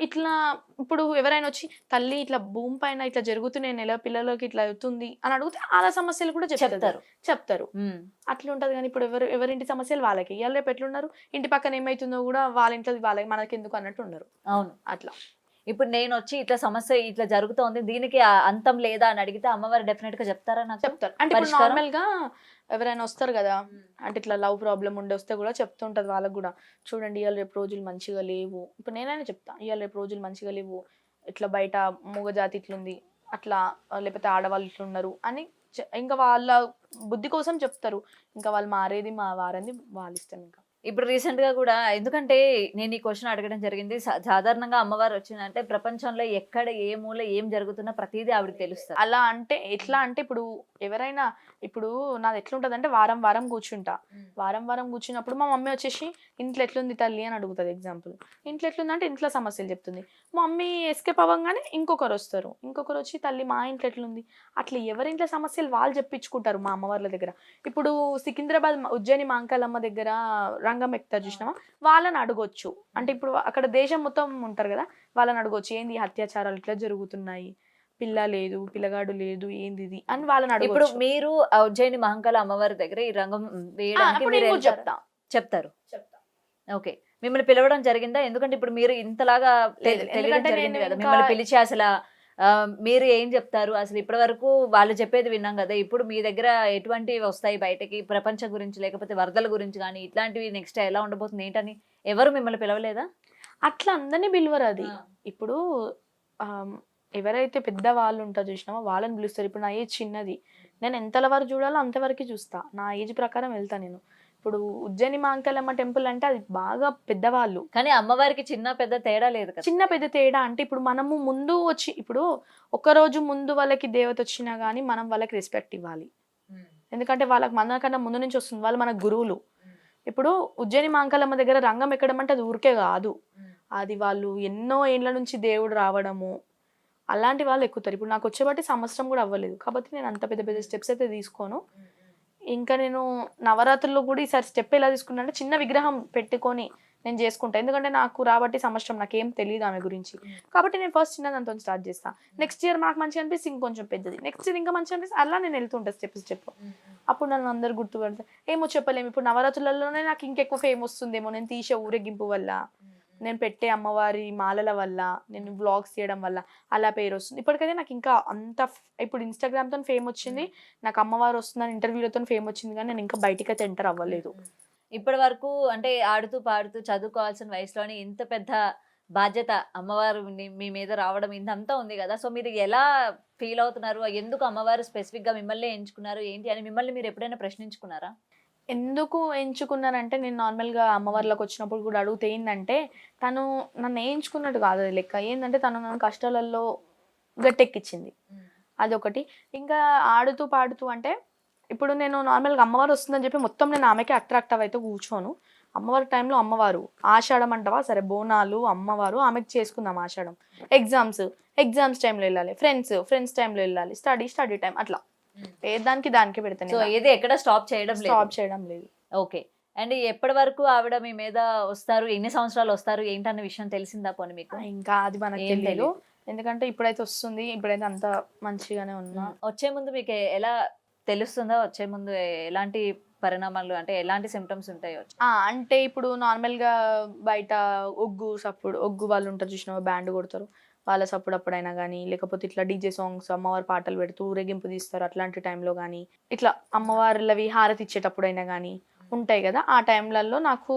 S2: ఇట్లా ఇప్పుడు ఎవరైనా వచ్చి తల్లి ఇట్లా భూమి పైన ఇట్లా జరుగుతున్నాయి, నెల పిల్లలకి ఇట్లా అవుతుంది అని అడిగితే వాళ్ళ సమస్యలు కూడా చెప్తారు. అట్లా ఉంటది. కానీ ఇప్పుడు ఎవరింటి సమస్యలు వాళ్ళకి, ఇవాళ రేపు ఎట్లున్నారు, ఇంటి పక్కన ఏమైతుందో కూడా వాళ్ళ ఇంట్లో వాళ్ళకి మనకి ఎందుకు అన్నట్టు ఉన్నారు.
S1: అవును.
S2: అట్లా
S1: ఇప్పుడు నేను వచ్చి ఇట్లా సమస్య ఇట్లా జరుగుతోంది, దీనికి అంతం లేదా అని అడిగితే అమ్మవారు డెఫినెట్ గా చెప్తారా నాకు?
S2: చెప్తారు. అంటే ఇప్పుడు
S1: పరిష్కారం?
S2: నార్మల్ గా ఎవరైనా వస్తారు కదా, అంటే ఇట్లా లవ్ ప్రాబ్లం ఉండి వస్తే కూడా చెప్తుంటది వాళ్ళకి కూడా, చూడండి ఇవాళ రేపు రోజులు మంచిగా లేవు. ఇప్పుడు నేనైనా చెప్తా, ఇవాళ రేపు రోజులు మంచిగా లేవు, ఇట్లా బయట మూగజాతి ఇట్లుంది, అట్లా లేకపోతే ఆడవాళ్ళు ఇట్లున్నారు అని ఇంకా వాళ్ళ బుద్ధి కోసం చెప్తారు. ఇంకా వాళ్ళు మారేది మా వారంది వాళ్ళ ఇష్టం. ఇంకా
S1: ఇప్పుడు రీసెంట్ గా కూడా, ఎందుకంటే నేను ఈ క్వశ్చన్ అడగడం జరిగింది, సాధారణంగా అమ్మవారు వచ్చిందంటే ప్రపంచంలో ఎక్కడ ఏ మూల ఏం జరుగుతున్నా ప్రతిదీ ఆవిడకి తెలుస్తుంది.
S2: అలా అంటే ఎట్లా అంటే ఇప్పుడు ఎవరైనా, ఇప్పుడు నాది ఎట్లుంటది అంటే వారం వారం కూర్చుంటా, వారం వారం కూర్చున్నప్పుడు మా మమ్మీ వచ్చేసి ఇంట్లో ఎట్లుంది తల్లి అని అడుగుతుంది. ఎగ్జాంపుల్, ఇంట్లో ఎట్లుందంటే ఇంట్లో సమస్యలు చెప్తుంది. మా మమ్మీ ఎస్కేప్ అవ్వగానే ఇంకొకరు వస్తారు, ఇంకొకరు వచ్చి తల్లి మా ఇంట్లో ఎట్లుంది, అట్లా ఎవరింట్లో సమస్యలు వాళ్ళు చెప్పించుకుంటారు మా అమ్మవార్ల దగ్గర. ఇప్పుడు సికింద్రాబాద్ ఉజ్జయిని మాంకాలమ్మ దగ్గర రంగం ఎక్కుతారు చూసినావా, వాళ్ళని అడగొచ్చు. అంటే ఇప్పుడు అక్కడ దేశం మొత్తం ఉంటారు కదా, వాళ్ళని అడగొచ్చు ఏంది అత్యాచారాలు ఇట్లా జరుగుతున్నాయి, పిల్ల లేదు, పిల్లగాడు లేదు, ఏంది ఇది అని వాళ్ళని
S1: ఇప్పుడు
S2: అడగొచ్చు.
S1: మీరు ఆ ఉజ్జయిని మహంకాళ అమ్మవారి దగ్గర ఈ రంగం వేయడానికి
S2: అప్పుడు
S1: మీరు
S2: నేను కూడా
S1: వెళ్తారా?
S2: చెప్తా.
S1: చెప్తారు. ఓకే. మిమ్మల్ని పిలవడం జరిగిందా? ఎందుకంటే ఇప్పుడు మీరు ఇంతలాగా
S2: లేదు,
S1: తెలియడం
S2: ఎందుకంటే
S1: జరిగింది
S2: నేను
S1: కదా,
S2: ఇంకా
S1: మిమ్మల్ని పిలిచి అసలు మీరు ఏం చెప్తారు అసలు? ఇప్పటి వరకు వాళ్ళు చెప్పేది విన్నాం కదా, ఇప్పుడు మీ దగ్గర ఎటువంటివి వస్తాయి బయటకి, ప్రపంచం గురించి లేకపోతే వరదల గురించి కానీ ఇట్లాంటివి నెక్స్ట్ ఎలా ఉండబోతుంది ఏంటని ఎవరు మిమ్మల్ని పిలవలేదా?
S2: అట్లా అందరినీ పిలువరు అది. ఇప్పుడు ఆమ్, ఎవరైతే పెద్ద వాళ్ళు ఉంటారో చూసినామో వాళ్ళని పిలుస్తారు. ఇప్పుడు నా ఏజ్ చిన్నది, నేను ఎంతల వరకు చూడాలో అంతవరకు చూస్తా, నా ఏజ్ ప్రకారం వెళ్తా నేను. ఇప్పుడు ఉజ్జయిని మాంకాలమ్మ టెంపుల్ అంటే అది బాగా పెద్దవాళ్ళు.
S1: కానీ అమ్మవారికి చిన్న పెద్ద తేడా లేదు కదా.
S2: చిన్న పెద్ద తేడా అంటే ఇప్పుడు మనము ముందు వచ్చి, ఇప్పుడు ఒక రోజు ముందు వాళ్ళకి దేవత వచ్చినా కానీ మనం వాళ్ళకి రెస్పెక్ట్ ఇవ్వాలి. ఎందుకంటే వాళ్ళకి మనకన్నా ముందు నుంచి వస్తుంది, వాళ్ళు మన గురువులు. ఇప్పుడు ఉజ్జయిని మాంకాలమ్మ దగ్గర రంగం ఎక్కడం అంటే అది ఊరికే కాదు, అది వాళ్ళు ఎన్నో ఏళ్ళ నుంచి దేవుడు రావడము, అలాంటి వాళ్ళు ఎక్కుతారు. ఇప్పుడు నాకు వచ్చేబట్టి సంవత్సరం కూడా అవ్వలేదు కాబట్టి నేను అంత పెద్ద పెద్ద స్టెప్స్ అయితే తీసుకోను. ఇంకా నేను నవరాత్రుల్లో కూడా ఈసారి స్టెప్ ఎలా తీసుకున్నా అంటే చిన్న విగ్రహం పెట్టుకొని నేను చేసుకుంటా. ఎందుకంటే నాకు రాబట్టి సంవత్సరం నాకేం తెలియదు ఆమె గురించి, కాబట్టి నేను ఫస్ట్ చిన్న దాంతో స్టార్ట్ చేస్తా. నెక్స్ట్ ఇయర్ నాకు మంచిగా అనిపిస్తే ఇంకొంచెం పెద్దది, నెక్స్ట్ ఇయర్ ఇంకా మంచిగా అనిపిస్తే అలా నేను వెళ్తుంటా స్టెప్. అప్పుడు నన్ను అందరు గుర్తుపడతారు. ఏమో చెప్పలేము, ఇప్పుడు నవరాత్రులలోనే నాకు ఇంకెక్కువ ఫేమ్ వస్తుందేమో, నేను తీసే ఊరేగింపు వల్ల, నేను పెట్టే అమ్మవారి మాలల వల్ల, నేను వ్లాగ్స్ చేయడం వల్ల అలా పేరు వస్తుంది. ఇప్పటికైతే నాకు ఇంకా అంత ఇప్పుడు ఇన్స్టాగ్రామ్తో ఫేమ్ వచ్చింది, నాకు అమ్మవారు వస్తుందని ఇంటర్వ్యూలతో ఫేమ్ వచ్చింది, కానీ నేను ఇంకా బయటికి అయితే ఎంటర్ అవ్వలేదు.
S1: ఇప్పటి వరకు అంటే ఆడుతూ పాడుతూ చదువుకోవాల్సిన వయసులోని ఇంత పెద్ద బాధ్యత అమ్మవారు మీ మీద రావడం ఇదంతా ఉంది కదా, సో మీరు ఎలా ఫీల్ అవుతున్నారు? ఎందుకు అమ్మవారు స్పెసిఫిక్ గా మిమ్మల్ని ఎంచుకున్నారు ఏంటి అని మిమ్మల్ని మీరు ఎప్పుడైనా ప్రశ్నించుకున్నారా?
S2: ఎందుకు ఎంచుకున్నానంటే, నేను నార్మల్గా అమ్మవార్లకు వచ్చినప్పుడు కూడా అడిగితే ఏంటంటే, తను నన్ను ఎంచుకున్నట్టు కాదు అది లెక్క. ఏంటంటే తను నన్ను కష్టాలలో గట్టెక్కించింది, అదొకటి. ఇంకా ఆడుతూ పాడుతూ అంటే, ఇప్పుడు నేను నార్మల్గా అమ్మవారు వస్తుందని చెప్పి మొత్తం నేను ఆమెకి అట్రాక్ట్ అయితే కూర్చోను. అమ్మవారి టైంలో అమ్మవారు, ఆషాఢం అంటావా సరే, బోనాలు అమ్మవారు, ఆమెకి చేసుకుందాం ఆషాఢం. ఎగ్జామ్స్ టైంలో వెళ్ళాలి, ఫ్రెండ్స్ టైంలో వెళ్ళాలి, స్టడీ టైం, అట్లా ఏ దానికి
S1: సో
S2: పెడతాను,
S1: ఏది ఎక్కడ స్టాప్ చేయడం
S2: లేదు.
S1: ఓకే. అండ్ ఎప్పటి వరకు ఆవిడ మీ మీద వస్తారు, ఎన్ని సంవత్సరాలు వస్తారు ఏంటన్న విషయం తెలిసిందా పోనీ మీకు?
S2: ఇంకా అది మనకు
S1: ఏం
S2: తెలియదు, ఎందుకంటే ఇప్పుడైతే వస్తుంది, ఇప్పుడైతే అంత మంచిగానే ఉన్నా.
S1: వచ్చే ముందు మీకు ఎలా తెలుస్తుందా? వచ్చే ముందు ఎలాంటి పరిణామాలు అంటే ఎలాంటి సిమ్టమ్స్ ఉంటాయి?
S2: అంటే ఇప్పుడు నార్మల్గా బయట ఒగ్గు వాళ్ళు ఉంటారు చూసినా, బ్యాండ్ కొడతారు, వాళ్ళ సప్పుడు అప్పుడైనా కానీ, లేకపోతే ఇట్లా డీజే సాంగ్స్ అమ్మవారి పాటలు పెడుతూ ఊరేగింపు తీస్తారు, అట్లాంటి టైంలో కానీ, ఇట్లా అమ్మవార్లవి హారతి ఇచ్చేటప్పుడైనా కానీ ఉంటాయి కదా, ఆ టైంలలో నాకు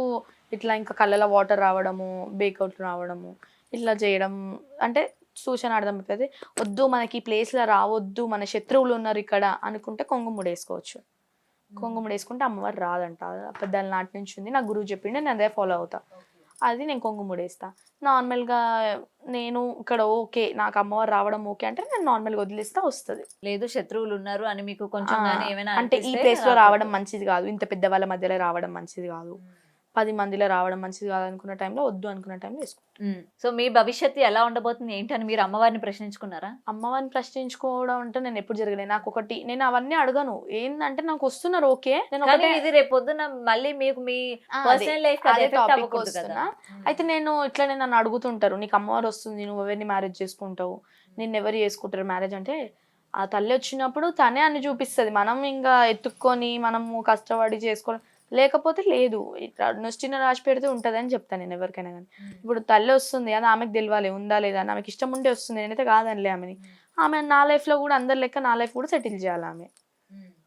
S2: ఇట్లా ఇంకా కళ్ళలో వాటర్ రావడము, బేకౌట్ రావడము, ఇట్లా చేయడం అంటే సూచన అర్థమవుతుంది. వద్దు మనకి ఈ ప్లేస్లో రావద్దు, మన శత్రువులు ఉన్నారు ఇక్కడ అనుకుంటే కొంగుముడి వేసుకోవచ్చు. కొంగుముడి వేసుకుంటే అమ్మవారు రాదంట, పెద్దల నాటి నుంచి ఉంది, నా గురువు చెప్పిండే, నేను అదే ఫాలో అవుతా. అది నేను కొంగుముడి వేస్తా. నార్మల్గా నేను ఇక్కడ ఓకే, నాకు అమ్మవారు రావడం ఓకే అంటే నేను నార్మల్గా వదిలేస్తా, వస్తుంది.
S1: లేదు శత్రువులు ఉన్నారు అని మీకు కొంచెం ఏమైనా
S2: అంటే ఈ ప్లేస్లో రావడం మంచిది కాదు, ఇంత పెద్ద వాళ్ళ మధ్యలో రావడం మంచిది కాదు, 10 మందిలో రావడం మంచిది కాదు అనుకున్న టైంలో, వద్దు అనుకున్న టైంలో వేసుకో.
S1: సో మీ భవిష్యత్తు ఎలా ఉండబోతుంది ఏంటని మీరు అమ్మవారిని ప్రశ్నించుకున్నారా?
S2: అమ్మవారిని ప్రశ్నించుకోవడం అంటే నేను ఎప్పుడు జరగలేదు. నాకు ఒకటి, నేను అవన్నీ అడగను, ఏంటంటే నాకు వస్తున్నారు ఓకే, నేను
S1: ఇది రేపు పొద్దున మళ్ళీ మీకు మీ పర్సనల్ లైఫ్
S2: అయితే నేను ఇట్లా నన్ను అడుగుతుంటారు, నీకు అమ్మవారు వస్తుంది, నువ్వు ఎవరిని మ్యారేజ్ చేసుకుంటావు, నిన్ను ఎవరు చేసుకుంటారు మ్యారేజ్ అంటే, ఆ తల్లి వచ్చినప్పుడు తనే అన్ని చూపిస్తుంది, మనం ఇంకా ఎత్తుక్కొని మనము కష్టపడి చేసుకోవడం లేకపోతే లేదు. ఇట్లా చిన్న రాసి పెడితే ఉంటదని చెప్తాను నేను ఎవరికైనా గానీ. ఇప్పుడు తల్లి వస్తుంది అది ఆమెకు తెలవాలి ఉందా లేదా అని. ఆమెకి ఇష్టం ఉంటే వస్తుంది. నేనైతే కాదనిలే ఆమెని. ఆమె నా లైఫ్‌లో కూడా అందరి లెక్క నా లైఫ్ కూడా సెటిల్ చేయాలి ఆమె.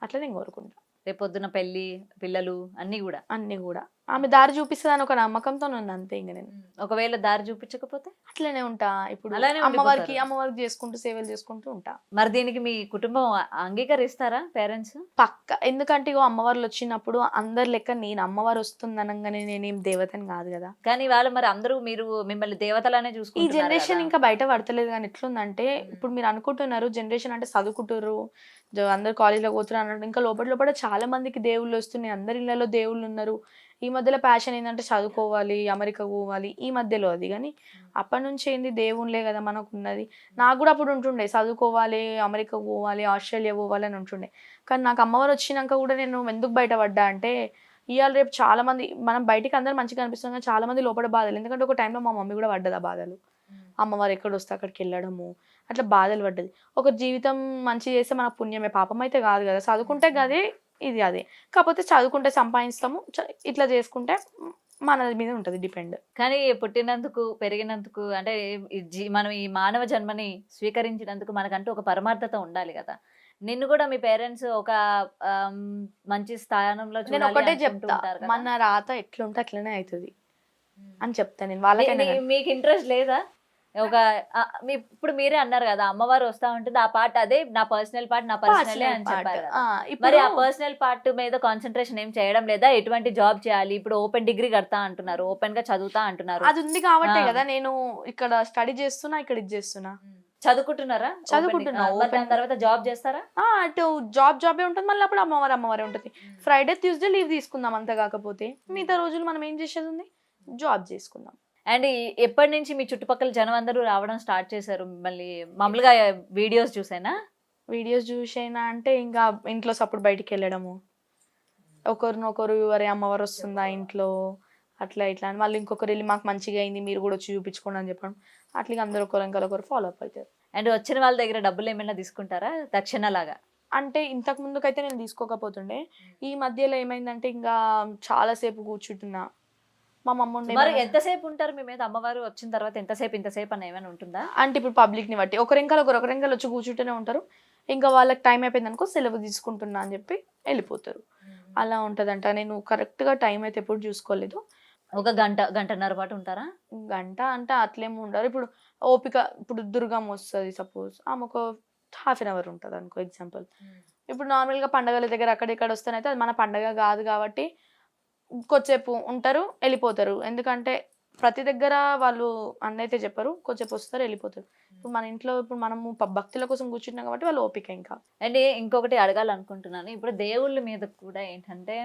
S2: అట్లా నేను కోరుకుంటా.
S1: రేపొద్దున పెళ్లి పిల్లలు అన్ని కూడా.
S2: అన్నీ గూడా. ఆమె దారి చూపిస్తదని ఒక నమ్మకంతోనున్నా అంతే ఇంక నేను.
S1: ఒకవేళ దారి చూపించకపోతే
S2: అట్లనే ఉంటా. ఇప్పుడు
S1: అలానే
S2: అమ్మవారికి
S1: ఉండిపోతారు.
S2: చేసుకుంటూ సేవలు చేసుకుంటూ ఉంటా.
S1: మరి దీనికి మీ కుటుంబం అంగీకరిస్తారా పేరెంట్స్?
S2: పక్కా. ఎందుకంటే ఇగో అమ్మవార్లొచ్చినప్పుడు అందరి లెక్క నేను అమ్మవారు వస్తుందనంగానే నేనేం దేవతని గాదు గదా!
S1: కానీ వాళ్ళు మరి అందరూ మీరు మిమ్మల్ని దేవతలానే
S2: ఈ
S1: చూసుకుంటున్నారు
S2: జనరేషన్
S1: కదా.
S2: ఇంకా బయట పడతలేదు గానీ ఎట్లుందంటే, ఇప్పుడు మీరు అనుకుంటున్నారు జనరేషన్ అంటే చదువుకుంటుర్రు, అందరూ కాలేజ్‌లోకి పోతుర్రు అన్నట్టు ఇంకా లోపల లోపల చాలా మందికి దేవుళ్ళొస్తున్నాయి. అందరి ఇళ్లలో దేవుళ్ళున్నారు. ఈ మధ్యలో ప్యాషన్ ఏందంటే చదువుకోవాలి, అమెరికాకు పోవాలి. ఈ మధ్యలో అది గానీ, అప్పటినుంచి ఏంది దేవుళ్ళే గదా మనకున్నది. నాకు గూడా అప్పుడు ఉంటుండే చదువుకోవాలి, అమెరికాకు పోవాలి, ఆస్ట్రేలియా పోవాలి అని ఉంటుండే. కానీ నాకు అమ్మవారు వచ్చినాక గూడా నేను ఎందుకు బయట పడ్డా అంటే, ఇయాల రేపు చాలా మంది మనం బయటికి అందరూ మంచిగా కనిపిస్తాం కానీ చాలా మంది లోపల బాధలు. ఎందుకంటే ఒక టైంలో మా మమ్మీ కూడా పడ్డది ఆ బాధలు. అమ్మవారు ఎక్కడొస్తే అక్కడికి వెళ్ళడము అట్లా బాధలు పడ్డది. ఒక జీవితం మంచి చేస్తే మనకు పుణ్యమే, పాపం అయితే కాదు కదా. చదువుకుంటే గదే ఇది అదే. కాకపోతే చదువుకుంటే సంపాదిస్తాము, ఇట్లా చేసుకుంటే మన మీద ఉంటది డిపెండ్.
S1: కానీ పుట్టినందుకు పెరిగినందుకు అంటే మనం ఈ మానవ జన్మని స్వీకరించినందుకు మనకంటూ ఒక పరమార్థత ఉండాలి కదా. నిన్ను కూడా మీ పేరెంట్స్ ఒక ఆమ్, మంచి స్థానంలో
S2: నేను
S1: చూడాలి
S2: ఒకటే
S1: అనుకుంటూ
S2: చెప్తా,
S1: ఉంటారు కదా.
S2: మన రాత ఎట్లుంటే అట్లనే అవుతుంది అని చెప్తా నేను వాళ్ళకైనా కానీ.
S1: మీకు ఇంట్రెస్ట్ లేదా? ఒక ఇప్పుడు మీరే అన్నారు కదా అమ్మవారు వస్తా ఉంటుంది ఆ పార్ట్ అదే నా పర్సనల్ పార్ట్ నా పర్సనల్ అని చెప్పారు కదా. మరి ఆ పర్సనల్ పార్ట్ మీద కాన్సన్ట్రేషన్ ఏం చేయడం లేదా? ఎటువంటి జాబ్ చేయాలి? ఇప్పుడు ఓపెన్ డిగ్రీ కడతా అంటున్నారు, ఓపెన్ గా చదువుతా అంటున్నారు.
S2: అది ఉంది కాబట్టే కదా నేను ఇక్కడ స్టడీ చేస్తున్నా, ఇక్కడ ఇది చేస్తున్నా.
S1: చదువుకుంటున్నారా?
S2: చదువుకుంటున్నా.
S1: మరి దాని తర్వాత జాబ్ చేస్తారా?
S2: అటు జాబే ఉంటుంది, మళ్ళీ అప్పుడు అమ్మవారే ఉంటుంది. ఫ్రైడే ట్యూస్డే లీవ్ తీసుకుందాం అంతే. కాకపోతే మిగతా రోజులు మనం ఏం చేసేది ఉంది, జాబ్ చేసుకుందాం.
S1: అండ్ ఎప్పటి నుంచి మీ చుట్టుపక్కల జనం అందరూ రావడం స్టార్ట్ చేశారు మిమ్మల్ని? మామూలుగా వీడియోస్ చూసేనా?
S2: వీడియోస్ చూసైనా అంటే ఇంకా ఇంట్లో సప్పుడు బయటికి వెళ్ళడము, ఒకరినొకరు అరే అమ్మవారు వస్తుందా ఇంట్లో అట్లా ఇట్లా అని, మళ్ళీ ఇంకొకరు వెళ్ళి మాకు మంచిగా అయింది మీరు కూడా వచ్చి చూపించుకోండి అని చెప్పడం. అట్లా అందరూ ఒకరు ఫాలో అప్ అవుతారు.
S1: అండ్ వచ్చిన వాళ్ళ దగ్గర డబ్బులు ఏమైనా తీసుకుంటారా దక్షిణ లాగా?
S2: అంటే ఇంతకు ముందుకైతే నేను తీసుకోకపోతుండే. ఈ మధ్యలో ఏమైందంటే ఇంకా చాలాసేపు కూర్చుంటున్నా. మా మమ్మ
S1: మరి ఎంతసేపు ఉంటారు మీ మీద అమ్మవారు వచ్చిన తర్వాత? ఇంతసేపు అని ఏమైనా ఉంటుందా?
S2: అంటే ఇప్పుడు పబ్లిక్ ని బట్టి ఒకరింకలు వచ్చి కూర్చుంటూనే ఉంటారు. ఇంకా వాళ్ళకి టైం అయిపోయింది అనుకో సెలవు తీసుకుంటున్నా అని చెప్పి వెళ్ళిపోతారు. అలా ఉంటదంట. నేను కరెక్ట్ గా టైం అయితే ఎప్పుడు చూసుకోలేదు.
S1: ఒక గంటన్నర పాటు ఉంటారా?
S2: గంట అంటే అట్లేమి ఉండరు. ఇప్పుడు ఓపిక, ఇప్పుడు దుర్గమ్మ వస్తుంది సపోజ్, ఆమె ఒక హాఫ్ అన్ అవర్ ఉంటుంది అనుకో ఎగ్జాంపుల్. ఇప్పుడు నార్మల్ గా పండగల దగ్గర అక్కడిక్కడ వస్తేనైతే అది మన పండగ కాదు కాబట్టి కొద్దిసేపు ఉంటారు వెళ్ళిపోతారు. ఎందుకంటే ప్రతి దగ్గర వాళ్ళు అన్నైతే చెప్పరు, కొద్దిసేపు వస్తారు వెళ్ళిపోతారు. ఇప్పుడు మన ఇంట్లో ఇప్పుడు మనము భక్తుల కోసం కూర్చుంటున్నాం కాబట్టి వాళ్ళు ఓపిక ఇంకా.
S1: అండ్ ఇంకొకటి అడగాలనుకుంటున్నాను. ఇప్పుడు దేవుళ్ళ మీద కూడా ఏంటంటే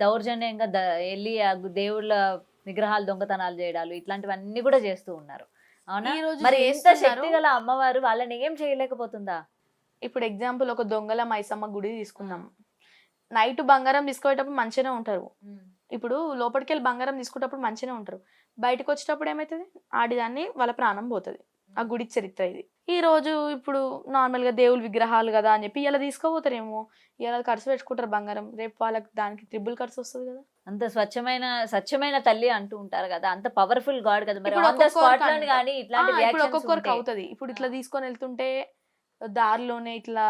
S1: దౌర్జన్యంగా వెళ్ళి ఆ దేవుళ్ళ విగ్రహాలు దొంగతనాలు చేయడాలు ఇట్లాంటివన్నీ కూడా చేస్తూ ఉన్నారు. అవునా?
S2: ఈ రోజు
S1: మరి ఎంత
S2: చేస్తున్నారు.
S1: శక్తి గల అమ్మవారు వాళ్ళని ఏం చేయలేకపోతుందా?
S2: ఇప్పుడు ఎగ్జాంపుల్ ఒక దొంగల మైసమ్మ గుడి తీసుకుందాం. నైట్ బంగారం తీసుకునేటప్పుడు మంచిగానే ఉంటారు. ఇప్పుడు లోపలికి వెళ్ళి బంగారం తీసుకునేటప్పుడు మంచిగానే ఉంటారు. బయటకు వచ్చేటప్పుడు ఏమవుతుంది, ఆడిదాన్ని వాళ్ళ ప్రాణం పోతుంది. ఆ గుడి చరిత్ర ఇది. ఈ రోజు ఇప్పుడు నార్మల్ గా దేవుళ్ళ విగ్రహాలు కదా అని చెప్పి ఇలా తీసుకోపోతారేమో, ఇలా ఖర్చు పెట్టుకుంటారు బంగారం, రేపు వాళ్ళకి దానికి ట్రిపుల్ ఖర్చు వస్తుంది కదా.
S1: అంత స్వచ్ఛమైన తల్లి అంటూ ఉంటారు కదా, అంత పవర్ఫుల్ గాడ్ కదా. మరి
S2: ఇప్పుడు
S1: on the spot లోని కానీ ఇట్లాంటి
S2: ఇప్పుడు
S1: reactions
S2: ఒక్కొక్కరికి
S1: ఉంటే
S2: అవుతుంది. ఇప్పుడు ఇట్లా తీసుకొని వెళ్తుంటే దారిలోనే ఇట్లా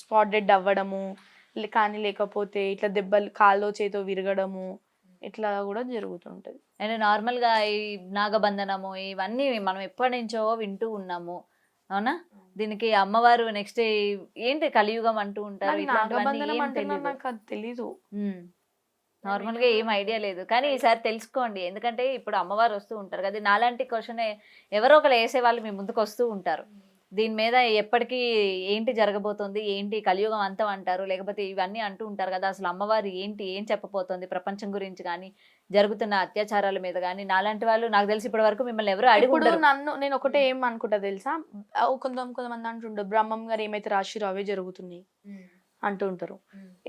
S2: స్పాట్ డెడ్ అవ్వడము, కానీ లేకపోతే ఇట్లా దెబ్బలు కాల్లో చేతో విరగడము ఇట్లా కూడా జరుగుతుంటది.
S1: అండ్ నార్మల్ గా ఈ నాగబంధనము ఇవన్నీ మనం ఎప్పటి నుంచో వింటూ ఉన్నాము. అవునా? దీనికి అమ్మవారు నెక్స్ట్ ఏంటి కలియుగం అంటూ ఉంటారు.
S2: నాకు
S1: ఇట్లాంటివన్నీ
S2: నాగబంధనం
S1: ఏం
S2: అంటున్నా,
S1: తెలీదు.
S2: నాకు అది తెలీదు.
S1: నార్మల్ గా ఏం ఐడియా లేదు. కానీ ఈసారి తెలుసుకోండి. ఎందుకంటే ఇప్పుడు అమ్మవారు వస్తూ ఉంటారు కదా, నాలాంటి క్వశ్చన్ ఎవరో ఒకరు వేసే వాళ్ళు మీ ముందుకు వస్తూ ఉంటారు. దీని మీద ఎప్పటికీ ఏంటి జరగబోతోంది, ఏంటి కలియుగం అంతం అంటారు, లేకపోతే ఇవన్నీ అంటూ ఉంటారు కదా. అసలు అమ్మవారు ఏం చెప్పబోతోంది ప్రపంచం గురించి కానీ, జరుగుతున్న అత్యాచారాల మీద కానీ. నాలాంటి వాళ్ళు నాకు తెలిసి ఇప్పటి వరకు మిమ్మల్ని ఎవరు అడిగి
S2: ఇప్పుడు
S1: ఉండరు.
S2: నేను ఒకటే ఏం అనుకుంటా తెలుసా, కొంతమంది అంటుండ్రు బ్రహ్మం గారు ఏమైతే రాశిరో అవే జరుగుతున్నాయి అంటూ ఉంటారు.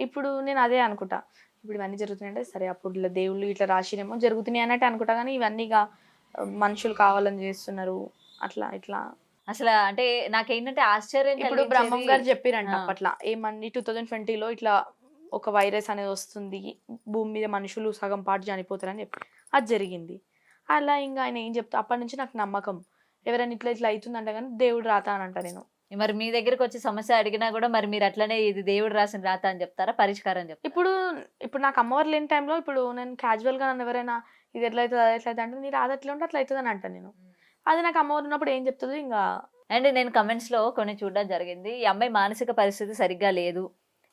S2: ఇప్పుడు నేను అదే అనుకుంటా, ఇప్పుడు ఇవన్నీ జరుగుతున్నాయి అంటే సరే అప్పుడు ఇలా దేవుళ్ళు ఇట్లా రాశిరేమో జరుగుతున్నాయి అన్నట్టు అనుకుంటా. కానీ ఇవన్నీ మనుషులు కావాలని చేస్తున్నారు అట్లా ఇట్లా.
S1: అసలు అంటే నాకేంటంటే ఆశ్చర్యం
S2: ఇప్పుడు బ్రహ్మం
S1: కలిగించేది.
S2: గారు చెప్పిరంట అప్పట్లా ఏమని 2020లో ఇట్లా ఒక వైరస్ అనేది వస్తుంది, భూమి మీద మనుషులు సగం పాటు చనిపోతారని చెప్పి అది జరిగింది. అలా ఇంకా ఆయన ఏం చెప్తా అప్పటి నుంచి నాకు నమ్మకం, ఎవరైనా ఇట్లా ఇట్లా అవుతుందంట కానీ దేవుడు రాత అని అంట నేను.
S1: మరి మీ దగ్గరికి వచ్చి సమస్య అడిగినా కూడా మరి మీరు అట్లనే ఇది దేవుడు రాసిన రాత అని చెప్తారా, పరిష్కారం చెప్తారా?
S2: ఇప్పుడు ఇప్పుడు నాకు అమ్మవారు లేని టైంలో ఇప్పుడు నేను క్యాజువల్గా నన్ను ఎవరైనా ఇది ఎట్లా అవుతుంది అది ఎట్లా అవుతుంది అంటే నీ రాత ఎట్లా ఉంటే అట్లా అవుతుంది అని అంటాను నేను. అది నాకు అమ్మవారు ఉన్నప్పుడు ఏం చెప్తుంది ఇంకా.
S1: అండ్ నేను కమెంట్స్ లో కొన్ని చూడడం జరిగింది, ఈ అమ్మాయి మానసిక పరిస్థితి సరిగ్గా లేదు,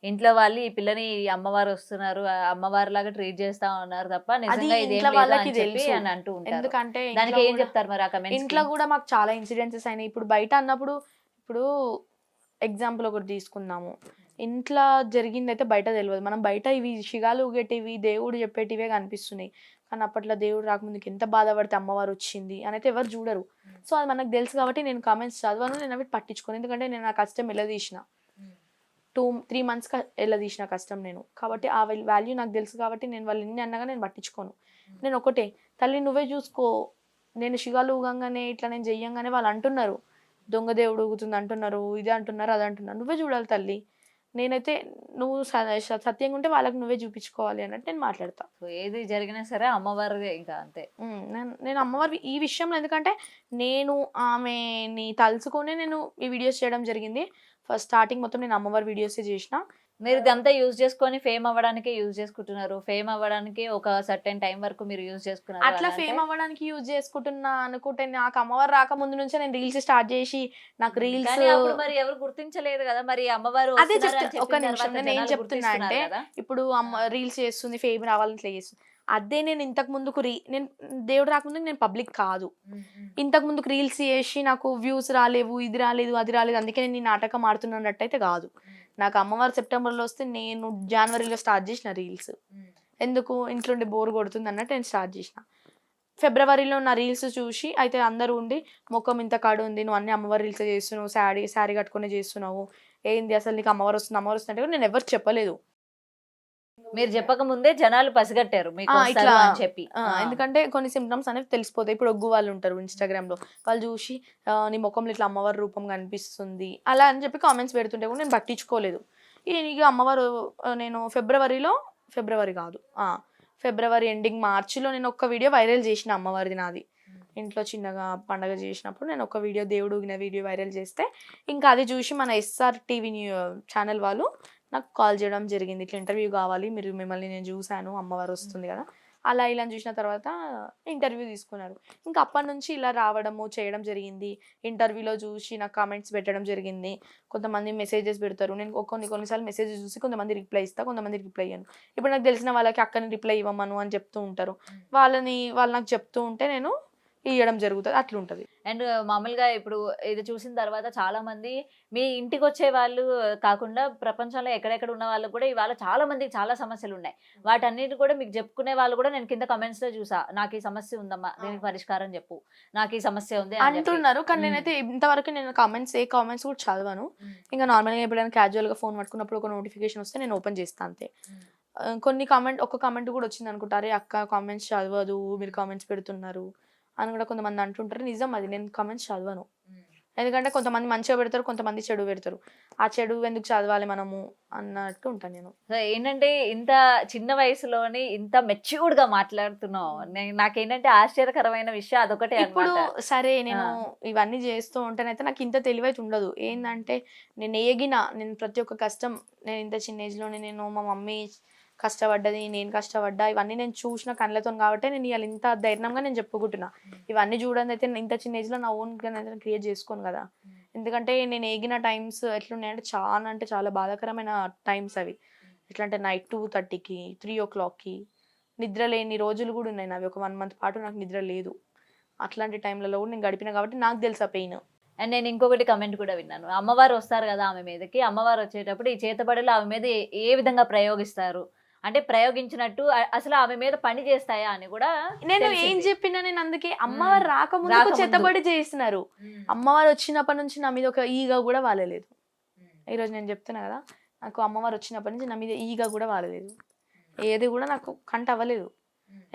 S1: ఇంట్లో వాళ్ళు ఈ పిల్లని ఈ అమ్మవారు వస్తున్నారు అమ్మవారి లాగా ట్రీట్ చేస్తా ఉన్నారు తప్ప
S2: అది
S1: నిజంగా ఇదేం
S2: ఇంట్లో
S1: లేదు
S2: వాళ్ళకి
S1: అని చెప్పి
S2: తెలుసు.
S1: అని అంటూ ఉంటారు.
S2: ఎందుకంటే
S1: దానికి
S2: ఇంట్లో
S1: ఏం
S2: కూడా-
S1: చెప్తారు మరి ఆ కమెంట్స్?
S2: ఇంట్లో కూడా మాకు చాలా ఇన్సిడెన్సెస్ అయినాయి. ఇప్పుడు బయట అన్నప్పుడు ఇప్పుడు ఎగ్జాంపుల్ ఒకటి తీసుకుందాము, ఇంట్లో జరిగింది అయితే బయట తెలియదు. మనం బయట ఇవి శిగాలు ఊగేటివి దేవుడు చెప్పేటివే కనిపిస్తున్నాయి, కానీ అప్పట్లో దేవుడు రాకముందుకు ఎంత బాధపడితే అమ్మవారు వచ్చింది అని అయితే ఎవరు చూడరు. సో అది మనకు తెలుసు కాబట్టి నేను కామెంట్స్ చదవను, నేను అవి పట్టించుకోను. ఎందుకంటే నేను నా కష్టం ఎల్లదీసిన 2-3 months ఎల్లదీసిన కష్టం నేను, కాబట్టి ఆ వాల్యూ నాకు తెలుసు కాబట్టి నేను వాళ్ళు ఎన్ని అన్నగా నేను పట్టించుకోను. నేను ఒకటే, తల్లి నువ్వే చూసుకో, నేను శిగాలు ఊగంగానే ఇట్లా నేను చెయ్యంగానే వాళ్ళు అంటున్నారు దొంగ దేవుడు ఊగుతుంది అంటున్నారు, ఇది అంటున్నారు అది అంటున్నారు, నువ్వే చూడాలి తల్లి. నేనైతే నువ్వు సత్యంగా ఉంటే వాళ్ళకి నువ్వే చూపించుకోవాలి అన్నట్టు నేను మాట్లాడతా.
S1: సో ఏది జరిగినా సరే అమ్మవారిదే ఇంకా అంతే.
S2: నేను అమ్మవారి ఈ విషయంలో, ఎందుకంటే నేను ఆమెని తలుచుకొని నేను ఈ వీడియోస్ చేయడం జరిగింది. ఫస్ట్ స్టార్టింగ్ మొత్తం నేను అమ్మవారి వీడియోసే చేసిన.
S1: మీరు ఇదంతా యూజ్ చేసుకొని ఫేమ్ అవ్వడానికే యూజ్ చేసుకుంటున్నారు, ఫేమ్ అవ్వడానికి ఒక సర్టెన్ టైం వరకు మీరు యూజ్ చేసుకున్నారు.
S2: అట్లా ఫేమ్ అవ్వడానికి యూజ్ చేసుకుంటున్నా అనుకుంటే, నాకు అమ్మవారు రాకముందు నుంచే నేను రీల్స్ స్టార్ట్ చేసి నాకు రీల్స్
S1: కానీ అప్పుడు మరి ఎవరు గుర్తించలేదు కదా, మరి అమ్మవారు
S2: అదే
S1: వస్తున్నారు అని
S2: జస్ట్ ఒక
S1: చెప్పిన
S2: నిమిషం
S1: తర్వాత
S2: నేను ఏం
S1: జనాలు
S2: చెప్తున్నా అంటే,
S1: గుర్తిస్తున్నారు కదా.
S2: ఇప్పుడు అమ్మ రీల్స్ చేస్తుంది ఫేమ్ రావాలని ఇట్లా చేస్తుంది. అదే నేను ఇంతకు ముందుకు నేను దేవుడు రాకముందుకు నేను పబ్లిక్ కాదు. ఇంతకు ముందుకు రీల్స్ చేసి నాకు వ్యూస్ రాలేవు, ఇది రాలేదు అది రాలేదు అందుకే నేను ఈ నాటకం ఆడుతున్నట్టయితే కాదు. నాకు అమ్మవారు సెప్టెంబర్లో వస్తే నేను జనవరిలో స్టార్ట్ చేసిన రీల్స్. ఎందుకు ఇంట్లో ఉండి బోర్ కొడుతుంది అన్నట్టు నేను స్టార్ట్ చేసిన. ఫిబ్రవరిలో నా రీల్స్ చూసి అయితే అందరూ ఉండి ముఖం ఇంత కాడు ఉంది, నువ్వు అన్ని అమ్మవారి రీల్స్ చేస్తున్నావు, శారీ కట్టుకునే చేస్తున్నావు, ఏంది అసలు నీకు అమ్మవారు వస్తుంది అంటే నేను ఎవరు చెప్పలేదు.
S1: మీరు చెప్పక ముందే జనాలు పసిగట్టారు మీకు
S2: ఇట్లా
S1: వస్తారు అని చెప్పి.
S2: ఎందుకంటే కొన్ని సిమ్టమ్స్ అనేవి తెలిసిపోతాయి. ఇప్పుడు ఒగ్గు వాళ్ళు ఉంటారు ఇన్స్టాగ్రామ్ లో, వాళ్ళు చూసి నీ ముఖంలో ఇట్లా అమ్మవారి రూపం కనిపిస్తుంది అలా అని చెప్పి కామెంట్స్ పెడుతుంటే కూడా నేను పట్టించుకోలేదు. ఇక అమ్మవారు నేను ఫిబ్రవరి కాదు ఫిబ్రవరి ఎండింగ్ మార్చిలో నేను ఒక్క వీడియో వైరల్ చేసిన అమ్మవారిది నాది. ఇంట్లో చిన్నగా పండగ చేసినప్పుడు నేను ఒక వీడియో దేవుడు ఊగిన వీడియో వైరల్ చేస్తే ఇంకా అది చూసి మన ఎస్ఆర్ టీవీ ఛానల్ వాళ్ళు నాకు కాల్ చేయడం జరిగింది, ఇట్లా ఇంటర్వ్యూ కావాలి, మిమ్మల్ని నేను చూశాను అమ్మవారు వస్తుంది కదా అలా ఇలా చూసిన తర్వాత ఇంటర్వ్యూ తీసుకున్నారు. ఇంకా అప్పటి నుంచి ఇలా రావడము చేయడం జరిగింది. ఇంటర్వ్యూలో చూసి నాకు కామెంట్స్ పెట్టడం జరిగింది. కొంతమంది మెసేజెస్ పెడతారు, నేను కొన్నిసార్లు మెసేజెస్ చూసి కొంతమంది రిప్లై ఇస్తా, కొంతమంది రిప్లై ఇయ్యను. ఇప్పుడు నాకు తెలిసిన వాళ్ళకి అక్కని రిప్లై ఇవ్వమను అని చెప్తూ ఉంటారు, వాళ్ళు నాకు చెప్తూ ఉంటే నేను ఇవ్వడం జరుగుతుంది, అట్లుంటది.
S1: అండ్ మామూలుగా ఇప్పుడు ఇది చూసిన తర్వాత చాలా మంది మీ ఇంటికి వచ్చే వాళ్ళు కాకుండా ప్రపంచంలో ఎక్కడెక్కడ ఉన్న వాళ్ళు కూడా ఇవాళ చాలా మందికి చాలా సమస్యలు ఉన్నాయి, వాటన్నిటి కూడా మీకు చెప్పుకునే వాళ్ళు కూడా నేను కింద కమెంట్స్ లో చూసా, నాకు ఈ సమస్య ఉందమ్మా దీనికి పరిష్కారం చెప్పు, నాకు ఈ సమస్య ఉంది
S2: అంటున్నారు. కానీ నేనైతే ఇంతవరకు నేను కామెంట్స్ కూడా చదవను. ఇంకా నార్మల్గా ఎప్పుడైనా క్యాజువల్ గా ఫోన్ పట్టుకున్నప్పుడు ఒక నోటిఫికేషన్ వస్తే నేను ఓపెన్ చేస్తాను అంతే. ఒక కామెంట్ కూడా వచ్చింది అనుకుంటారు, అక్క కామెంట్స్ చదవదు మీరు కామెంట్స్ పెడుతున్నారు అని కూడా కొంతమంది అంటుంటారు. నిజం అది, నేను కామెంట్స్ చదవను. ఎందుకంటే కొంతమంది మంచిగా పెడతారు, కొంతమంది చెడు పెడతారు. ఆ చెడు ఎందుకు చదవాలి మనము అన్నట్టు ఉంటాను నేను.
S1: ఏంటంటే ఇంత చిన్న వయసులోని ఇంత మెచ్యూర్డ్ గా మాట్లాడుతున్నావు, నాకేంటంటే ఆశ్చర్యకరమైన విషయం అదొకటే.
S2: ఇప్పుడు సరే నేను ఇవన్నీ చేస్తూ ఉంటేనైతే నాకు ఇంత తెలివైతే ఉండదు. ఏంటంటే నేను ప్రతి ఒక్క కష్టం, నేను ఇంత చిన్న ఏజ్ లోనే నేను మా మమ్మీ కష్టపడ్డది, నేను కష్టపడ్డా, ఇవన్నీ నేను చూసిన కళ్ళతో కాబట్టి నేను ఇవాళ ఇంత ధైర్యంగా నేను చెప్పుకుంటున్నా. ఇవన్నీ చూడండి అయితే ఇంత చిన్న ఏజ్ లో నా ఓన్ క్రియేట్ చేసుకోను కదా. ఎందుకంటే నేను ఏగిన టైమ్స్ ఎట్లున్నాయంటే చాలా బాధాకరమైన టైమ్స్ అవి. ఎట్లా అంటే నైట్ 2:30కి 3 o'clockకి నిద్ర లేని రోజులు కూడా ఉన్నాయి నావి. ఒక 1 month పాటు నాకు నిద్ర లేదు. అట్లాంటి టైంలలో కూడా నేను గడిపిన కాబట్టి నాకు తెలుసు ఆ పెయిన్.
S1: అండ్ నేను ఇంకొకటి కమెంట్ కూడా విన్నాను, అమ్మవారు వస్తారు కదా ఆమె మీదకి, అమ్మవారు వచ్చేటప్పుడు ఈ చేతబడులు ఆమె మీద ఏ విధంగా ప్రయోగిస్తారు అంటే ప్రయోగించినట్టు అసలు ఆమె మీద పని చేస్తాయా అని కూడా
S2: నేను ఏం చెప్పినా, నేను అందుకే అమ్మవారు రాకముందు చేతబడి చేస్తున్నారు, అమ్మవారు వచ్చినప్పటి నుంచి నా మీద ఒక ఈగ కూడా వాలలేదు. ఈరోజు నేను చెప్తున్నా కదా, నాకు అమ్మవారు వచ్చినప్పటి నుంచి నా మీద ఈగ కూడా వాలలేదు, ఏది కూడా నాకు కంట అవ్వలేదు.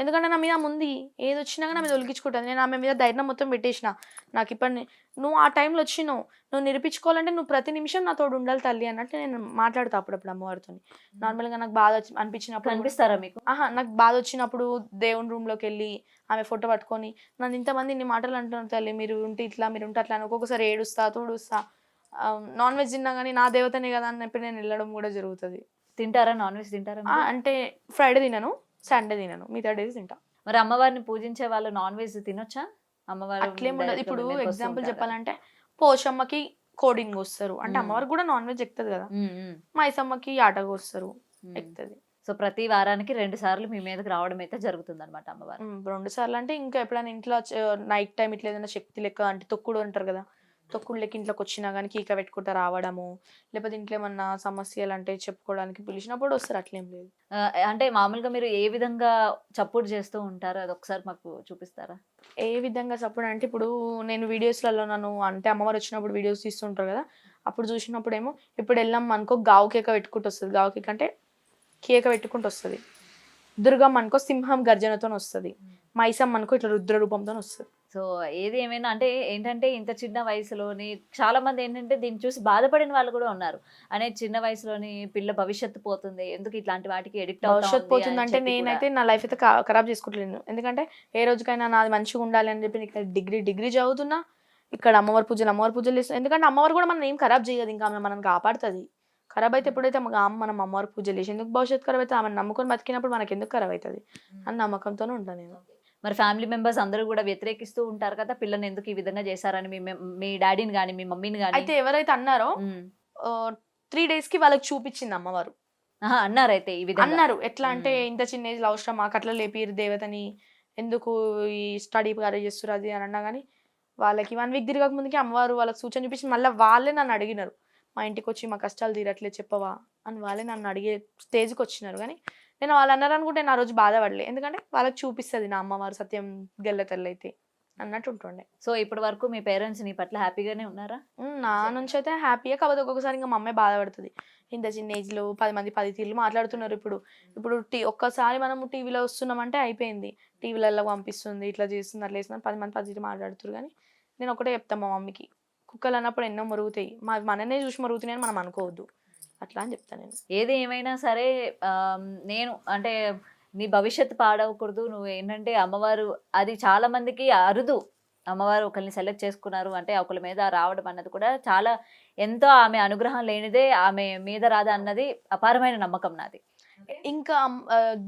S2: ఎందుకంటే నా మీద ముందు ఏది వచ్చినా కానీ నా మీద ఒలిగించుకుంటుంది. నేను ఆమె మీద ధైర్యం మొత్తం పెట్టేసిన. నాకు ఇప్పుడు నువ్వు ఆ టైంలో వచ్చినావు, నువ్వు నిరూపించుకోవాలంటే నువ్వు ప్రతి నిమిషం నా తోడు ఉండాలి తల్లి అన్నట్టు నేను మాట్లాడతా అప్పుడప్పుడు అమ్మవారితో. నార్మల్గా నాకు బాధ అనిపించినప్పుడు
S1: కనిపిస్తారా మీకు?
S2: నాకు బాధ వచ్చినప్పుడు దేవుని రూమ్లోకి వెళ్ళి ఆమె ఫోటో పట్టుకొని నన్ను ఇంతమంది ఇన్ని మాటలు అంటున్నారు తల్లి, మీరు ఉంటే ఇట్లా మీరు ఉంటే అట్లా అని ఒక్కొక్కసారి ఏడుస్తా తూడుస్తా. నాన్ వెజ్ తిన్నా కానీ నా దేవతనే కదా అని చెప్పి నేను వెళ్ళడం కూడా జరుగుతుంది.
S1: తింటారా? నాన్ వెజ్ తింటారా మీరు?
S2: అంటే ఫ్రైడే తినను, సండే తినను, మిగతా డేస్ తింటా.
S1: మరి అమ్మవారిని పూజించే వాళ్ళు నాన్ వెజ్ తినొచ్చా? అమ్మవారు
S2: అట్లేం ఉండదు.
S1: direct గా
S2: ఇప్పుడు
S1: మీ మీదకి వస్తూ
S2: ఎగ్జాంపుల్
S1: ఉంటారా?
S2: చెప్పాలంటే పోషమ్మకి కోడింగ్ వస్తారు అంటే అమ్మవారికి కూడా నాన్ వెజ్ ఎక్కుతుంది కదా. మైసమ్మకి ఆటగా వస్తారు, ఎక్కుతుంది.
S1: సో ప్రతి వారానికి 2 సార్లు మీ మీదకి రావడం అయితే జరుగుతుంది అనమాట అమ్మవారు.
S2: 2 సార్లు అంటే ఇంకా ఎప్పుడైనా ఇంట్లో నైట్ టైం ఇట్లా ఏదైనా శక్తి లెక్క అంటే తొక్కుడు అంటారు కదా, తొక్కుడు లెక్క ఇంట్లోకి వచ్చినా కానీ కీక పెట్టుకుంటా రావడము, లేకపోతే ఇంట్లో ఏమన్నా సమస్యలు అంటే చెప్పుకోవడానికి పిలిచినప్పుడు వస్తారు. అట్లేం లేదు.
S1: అంటే మామూలుగా మీరు ఏ విధంగా సపోర్ట్ చేస్తూ ఉంటారు? అది ఒకసారి మాకు చూపిస్తారా?
S2: ఏ విధంగా సపోర్ట్ అంటే ఇప్పుడు నేను వీడియోస్లలో నన్ను అంటే అమ్మవారు వచ్చినప్పుడు వీడియోస్ తీస్తుంటారు కదా, అప్పుడు చూసినప్పుడు ఏమో ఇప్పుడు వెళ్ళాం అనుకో గావు కేక పెట్టుకుంటూ వస్తుంది. గావు కేక అంటే కేక పెట్టుకుంటూ వస్తుంది. దుర్గమ్మ అనుకో సింహం గర్జనతో వస్తుంది. మైసమ్మ అనుకో ఇట్లా రుద్ర రూపంతో వస్తుంది.
S1: సో ఏది ఏమైనా అంటే ఏంటంటే ఇంత చిన్న వయసులోని చాలా మంది ఏంటంటే దీన్ని చూసి బాధపడిన వాళ్ళు కూడా ఉన్నారు. అనేది చిన్న వయసులోని పిల్ల భవిష్యత్తు పోతుంది, ఎందుకు ఇట్లాంటి వాటికి ఎడిక్ట్
S2: భవిష్యత్తు పోతుందంటే నేనైతే నా లైఫ్ అయితే ఖరాబ్ చేసుకుంటలేను. ఎందుకంటే ఏ రోజుకైనా నాది మంచిగా ఉండాలి అని చెప్పి ఇక్కడ డిగ్రీ చదువుతున్నా, ఇక్కడ అమ్మవారి పూజలు చేస్తాను. ఎందుకంటే అమ్మవారు కూడా మనం ఏం ఖరాబ్ చేయదు, ఇంకా ఆమె మనం కాపాడుతుంది. ఖరాబ్ అయితే ఎప్పుడైతే మనం అమ్మవారి పూజలు చేసి ఎందుకు భవిష్యత్తు ఖరాబ్ అయితే ఆమెను నమ్ముకొని బతికినప్పుడు మనకి ఎందుకు ఖరాబ్ అవుతుంది అని నమ్మకంతోనే ఉంటాను నేను.
S1: మరి ఫ్యామిలీ మెంబర్స్ అందరూ కూడా వ్యతిరేకిస్తూ ఉంటారు కదా, పిల్లని ఎందుకు ఈ విధంగా చేశారని మీ డాడీని కానీ మీ మమ్మీని కానీ?
S2: అయితే ఎవరైతే అన్నారో 3 days కి వాళ్ళకి చూపించింది అమ్మవారు.
S1: అన్నారు అయితే ఈ విధంగా
S2: అన్నారు ఎట్లా అంటే ఇంత చిన్న ఏజ్ లో అవసరం మాకు అట్లా లేపిరు దేవతని, ఎందుకు ఈ స్టడీ చేస్తారు అది అని అన్నా కానీ వాళ్ళకి 1 week తిరగక ముందుకి అమ్మవారు వాళ్ళకి సూచన చూపించి మళ్ళీ వాళ్ళే నన్ను అడిగినారు, మా ఇంటికి వచ్చి మా కష్టాలు తీరట్లేదు చెప్పవా అని వాళ్ళే నన్ను అడిగే స్టేజ్కి వచ్చినారు. కానీ నేను వాళ్ళు అన్నారు అనుకుంటే నా రోజు బాధపడలే, ఎందుకంటే వాళ్ళకి చూపిస్తుంది నా అమ్మవారు సత్యం గెల్ల తెల్లైతే అన్నట్టు ఉంటుండే.
S1: సో ఇప్పటి వరకు మీ పేరెంట్స్ నీ పట్ల హ్యాపీగానే ఉన్నారా?
S2: నా నుంచి అయితే హ్యాపీగా, కాకపోతే ఒక్కొక్కసారి ఇంకా మా అమ్మాయి బాధపడుతుంది. ఇంత చిన్న ఏజ్ లో 10 మంది 10 తీర్లు మాట్లాడుతున్నారు. ఇప్పుడు ఒక్కసారి మనము టీవీలో వస్తున్నామంటే అయిపోయింది, టీవీలలో పంపిస్తుంది, ఇట్లా చేస్తుంది అట్లా చేస్తుంది 10 మంది 10 తీర్లు మాట్లాడుతున్నారు. కానీ నేను ఒకటే చెప్తాను మా మమ్మీకి, కుక్కలు అన్నప్పుడు ఎన్నో మరుగుతాయి, మననే చూసి మరుగుతున్నాయి అని మనం అనుకోవద్దు అట్లా అని చెప్తాను నేను.
S1: ఏది ఏమైనా సరే నేను అంటే నీ భవిష్యత్తు పాడవకూడదు. నువ్వు ఏంటంటే అమ్మవారు అది చాలా మందికి అరుదు, అమ్మవారు ఒకరిని సెలెక్ట్ చేసుకున్నారు అంటే ఒకరి మీద రావడం అన్నది కూడా చాలా ఎంతో ఆమె అనుగ్రహం లేనిదే ఆమె మీద రాదా అన్నది అపారమైన నమ్మకం నాది.
S2: ఇంకా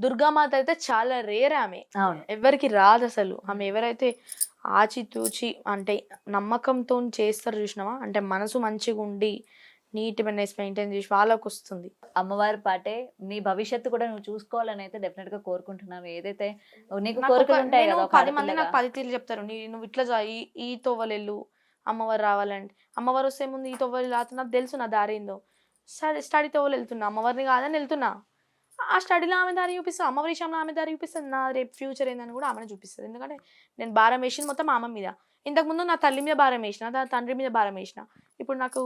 S2: దుర్గామాత అయితే చాలా రేర్, ఆమె
S1: అవును
S2: ఎవరికి రాదు అసలు. ఆమె ఎవరైతే ఆచితూచి అంటే నమ్మకంతో చేస్తారు చూసినావా, అంటే మనసు మంచిగా ఉండి నీట్నెస్ మెయింటైన్ చేసి వాళ్ళకి వస్తుంది.
S1: అమ్మవారి పాటే నీ భవిష్యత్తు కూడా నువ్వు చూసుకోవాలని అయితే డెఫినెట్ గా కోరుకుంటున్నావు. ఏదైతే నీకు కోరికలు ఉంటాయి కదా,
S2: 10 మంది నాకు 10 తీర్లు చెప్తారు, నువ్వు ఇట్లా ఈ తోవలెళ్ళు అమ్మవారు రావాలంటే. అమ్మవారు వస్తే ముందు ఈ తోవలు రాత్రి నాకు తెలుసు నా దారి ఏందో, స్టడీ తోవలు వెళ్తున్నా, అమ్మవారిని కాదని వెళ్తున్నా, ఆ స్టడీలో ఆమె దారి చూపిస్తుంది, అమ్మవారి విషయంలో ఆమె దారి చూపిస్తుంది, నా రేపు ఫ్యూచర్ ఏందని కూడా ఆమెను చూపిస్తుంది. ఎందుకంటే నేను భారం వేసింది మొత్తం ఆమె మీద. ఇంతకుముందు నా తల్లి మీద భారం వేసిన, నా తండ్రి మీద భారం వేసిన, ఇప్పుడు నాకు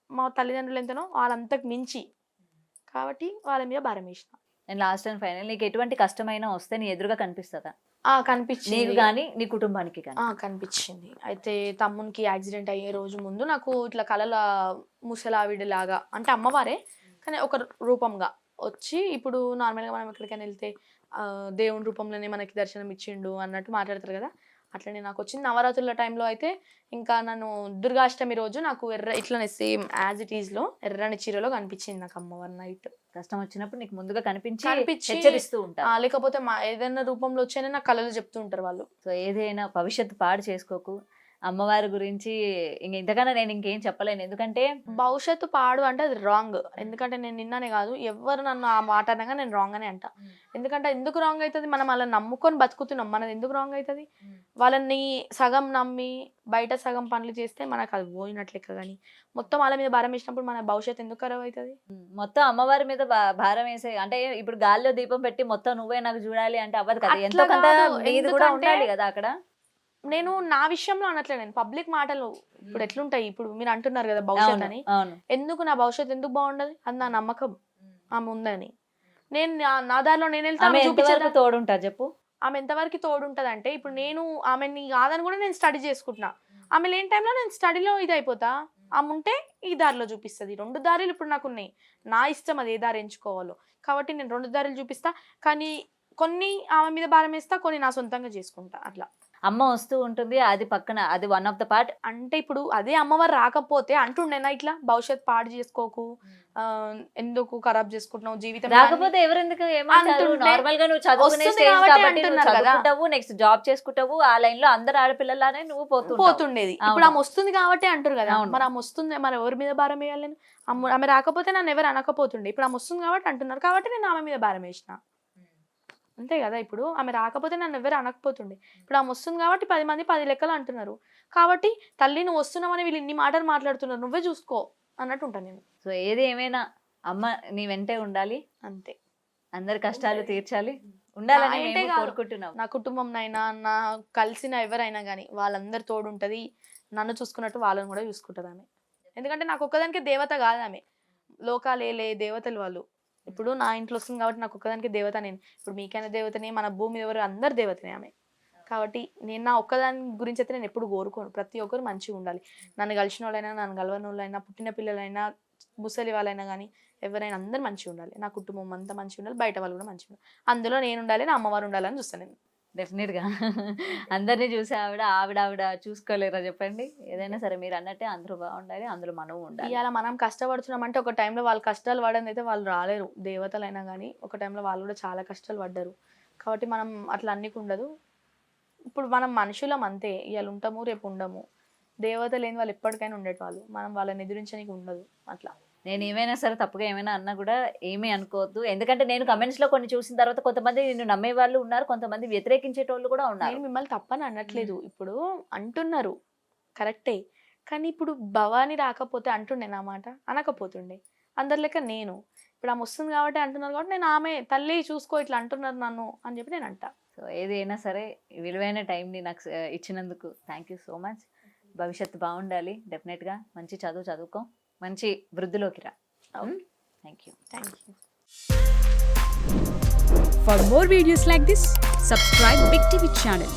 S2: మా తల్లిదండ్రులు ఎంతనో వాళ్ళంతకు మించి కాబట్టి వాళ్ళ మీద భారం వేసిన.
S1: నేను లాస్ట్ అండ్ ఫైనల్ నీకు ఎటువంటి కష్టమైనా వస్తే నీ ఎదురుగా కనిపిస్తుందా?
S2: కనిపించింది
S1: నీకు కానీ నీ కుటుంబానికి కానీ?
S2: కనిపించింది. అయితే తమ్మునికి యాక్సిడెంట్ అయ్యే రోజు ముందు నాకు ఇట్లా కలల ముసలావిడిలాగా అంటే అమ్మవారే కానీ ఒక రూపంగా వచ్చి, ఇప్పుడు నార్మల్గా మనం ఎక్కడికైనా వెళ్తే దేవుని రూపంలోనే మనకి దర్శనం ఇచ్చిండు అన్నట్టు మాట్లాడతారు కదా, అట్లనే నాకు వచ్చింది. నవరాత్రుల టైంలో అయితే ఇంకా నన్ను దుర్గాష్టమి రోజు నాకు ఇట్లనే same as it is low ఎర్రని చీరలో కనిపించింది నాకు అమ్మవారి నైట్.
S1: కష్టం వచ్చినప్పుడు నీకు ముందుగా కనిపించి
S2: కనిపించి
S1: హెచ్చరిస్తూ ఉంటారు,
S2: లేకపోతే ఏదైనా రూపంలో వచ్చాయని నాకు కళలు చెప్తూ ఉంటారు వాళ్ళు.
S1: సో ఏదైనా భవిష్యత్తు పాడు చేసుకోకు. అమ్మవారి గురించి ఇంతకన్నా నేను ఇంకేం చెప్పలేను, ఎందుకంటే
S2: భవిష్యత్తు పాడు అంటే అది రాంగ్. ఎందుకంటే నేను నిన్ననే కాదు ఎవరు నన్ను ఆ మాట అనగా నేను రాంగ్ అనే అంట. ఎందుకంటే ఎందుకు రాంగ్ అవుతుంది, మనం వాళ్ళని నమ్ముకొని బతుకుతున్నాం, మనది ఎందుకు రాంగ్ అవుతుంది? వాళ్ళని సగం నమ్మి బయట సగం పనులు చేస్తే మనకు అది పోయినట్లెక్క, కానీ మొత్తం వాళ్ళ మీద భారం వేసినప్పుడు మన భవిష్యత్తు ఎందుకు ఖరాబ్ అవుతుంది?
S1: మొత్తం అమ్మవారి మీద భారం వేసే అంటే ఇప్పుడు గాల్లో దీపం పెట్టి మొత్తం నువ్వే నాకు చూడాలి అంటే అవ్వదు కదా, ఎంతో కొంత నీది కూడా ఉండాలి కదా అక్కడ.
S2: నేను నా విషయంలో అనట్లే, నేను పబ్లిక్ మాటలు ఇప్పుడు ఎట్లుంటాయి, ఇప్పుడు మీరు అంటున్నారు కదా భవిష్యత్ అని, ఎందుకు నా భవిష్యత్తు ఎందుకు బాగుండదు? అది నా నమ్మకం ఆమె ఉందని. నేను నా దారిలో నేను వెళ్తాను,
S1: తోడుంటా చెప్పు.
S2: ఆమె ఎంతవరకు తోడు ఉంటుంది అంటే ఇప్పుడు నేను ఆమెని కాదని కూడా నేను స్టడీ చేసుకుంటున్నా, ఆమె లేని టైంలో నేను స్టడీలో ఇది అయిపోతా. ఆమె ఉంటే ఈ దారిలో చూపిస్తుంది. 2 దారులు ఇప్పుడు నాకు ఉన్నాయి, నా ఇష్టం అది ఏ దారి ఎంచుకోవాలో. కాబట్టి నేను 2 దారులు చూపిస్తా, కానీ కొన్ని ఆమె మీద భారం వేస్తా, కొన్ని నా సొంతంగా చేసుకుంటా. అట్లా
S1: అమ్మ వస్తూ ఉంటుంది, అది పక్కన, అది వన్ ఆఫ్ ద పార్ట్.
S2: అంటే ఇప్పుడు అదే అమ్మవారు రాకపోతే అంటుండేనా ఇట్లా భవిష్యత్ పాడు చేసుకోకు, ఎందుకు ఖరాబ్ చేసుకుంటున్నావు జీవితం
S1: రాకపోతే ఎవరెందుకు ఏమంటారు?
S2: అంటుంటే
S1: నార్మల్ గా నువ్వు చదువుకునే
S2: వస్తుంది
S1: స్టేజ్
S2: కాబట్టి
S1: కాబట్టి నువ్వు
S2: అంటున్నారు కదా.
S1: చదువుకుంటావు, నెక్స్ట్ జాబ్ చేసుకుంటావు, ఆ లైన్ లో అందరు ఆడపిల్లలానే నువ్వు
S2: పోతుండేది. ఇప్పుడు
S1: అవును.
S2: ఆమె వస్తుంది కాబట్టి అంటారు కదా.
S1: అవును.
S2: మరి ఆమె వస్తుంది, మరి ఎవరి మీద భారం వేయాలి నేను? ఆమె రాకపోతే నన్ను ఎవరు అనకపోతుండే. ఇప్పుడు ఆమె వస్తుంది కాబట్టి అంటున్నారు, కాబట్టి నేను ఆమె మీద భారం వేసిన. అంతే కదా. ఇప్పుడు ఆమె రాకపోతే నన్ను ఎవరు అనకపోతుండే. ఇప్పుడు ఆమె వస్తుంది కాబట్టి 10 మంది 10 లెక్కలు అంటున్నారు. కాబట్టి తల్లి నువ్వు వస్తున్నావని వీళ్ళు ఇన్ని మాటలు మాట్లాడుతున్నారు, నువ్వే చూసుకో అన్నట్టు ఉంటాను నేను.
S1: సో ఏది ఏమైనా అమ్మ నీ వెంటే ఉండాలి,
S2: అంతే.
S1: అందరి కష్టాలు తీర్చాలి, ఉండాలని
S2: నా ఇంటే
S1: మేము
S2: కాదు,
S1: కోరుకుంటున్నాం.
S2: నా కుటుంబంనైనా నా కలిసిన ఎవరైనా కానీ వాళ్ళందరి తోడు ఉంటుంది. నన్ను చూసుకున్నట్టు వాళ్ళని కూడా చూసుకుంటుంది ఆమె. ఎందుకంటే నాకు ఒక్కదానికి దేవత కాదు ఆమె, లోకాలేలే దేవతలు వాళ్ళు. ఇప్పుడు నా ఇంట్లో వస్తుంది కాబట్టి నాకు ఒక్కదానికి దేవత నేను. ఇప్పుడు మీకైనా దేవతనే, మన భూమి ఎవరు అందరు దేవతనే ఆమె. కాబట్టి నేను నా ఒక్కదాని గురించి అయితే నేను ఎప్పుడు కోరుకోను. ప్రతి ఒక్కరు మంచిగా ఉండాలి. నన్ను కలిసిన వాళ్ళైనా, నన్ను కలవని వాళ్ళైనా, పుట్టిన పిల్లలైనా, ముసలి వాళ్ళైనా కానీ ఎవరైనా అందరు మంచిగా ఉండాలి. నా కుటుంబం అంతా మంచిగా ఉండాలి, బయట వాళ్ళు కూడా మంచిగా ఉండాలి. అందులో నేను ఉండాలి, నా అమ్మవారు ఉండాలని చూస్తాను నేను.
S1: డెఫినెట్ గా అందరినీ చూసి ఆవిడ చూసుకోలేరా చెప్పండి? ఏదైనా సరే మీరు అన్నట్టే అందరూ బాగుండాలి, అందులో మనం ఉండాలి.
S2: ఇవాళ మనం కష్టపడుతున్నామంటే ఒక టైంలో వాళ్ళు కష్టాలు పడని అయితే వాళ్ళు రాలేరు. దేవతలైనా కానీ ఒక టైంలో వాళ్ళు కూడా చాలా కష్టాలు పడ్డారు. కాబట్టి మనం అట్లా అన్నికి ఉండదు. ఇప్పుడు మనం మనుషులం అంతే, ఇవాళ ఉంటాము రేపు ఉండము. దేవత లేని వాళ్ళు ఎప్పటికైనా ఉండేటవాళ్ళు, మనం వాళ్ళని ఎదిరించడానికి ఉండదు. అట్లా
S1: నేను ఏమైనా సరే తప్పుగా ఏమైనా అన్నా కూడా ఏమీ అనుకోవద్దు. ఎందుకంటే నేను కమెంట్స్ లో కొన్ని చూసిన తర్వాత కొంతమంది నిన్ను నమ్మే వాళ్ళు ఉన్నారు, కొంతమంది వ్యతిరేకించేటోళ్ళు కూడా ఉన్నారు.
S2: నేను మిమ్మల్ని తప్పని అనట్లేదు. ఇప్పుడు అంటున్నారు కరెక్టే, కానీ ఇప్పుడు భవాని రాకపోతే అంటుండే నా మాట, అనకపోతుండే. అందరి లెక్క నేను ఇప్పుడు ఆమె వస్తుంది కాబట్టి అంటున్నారు, కాబట్టి నేను ఆమె తల్లి చూసుకో ఇట్లా అంటున్నారు నన్ను అని చెప్పి నేను అంటా.
S1: సో ఏదైనా సరే విలువైన టైంని నాకు ఇచ్చినందుకు థ్యాంక్ యూ సో మచ్. భవిష్యత్తు బాగుండాలి, డెఫినెట్గా మంచి చదువుకో, మంచి వృద్ధిలోకి రా. Thank you.
S3: For more videos like this, subscribe Big TV channel.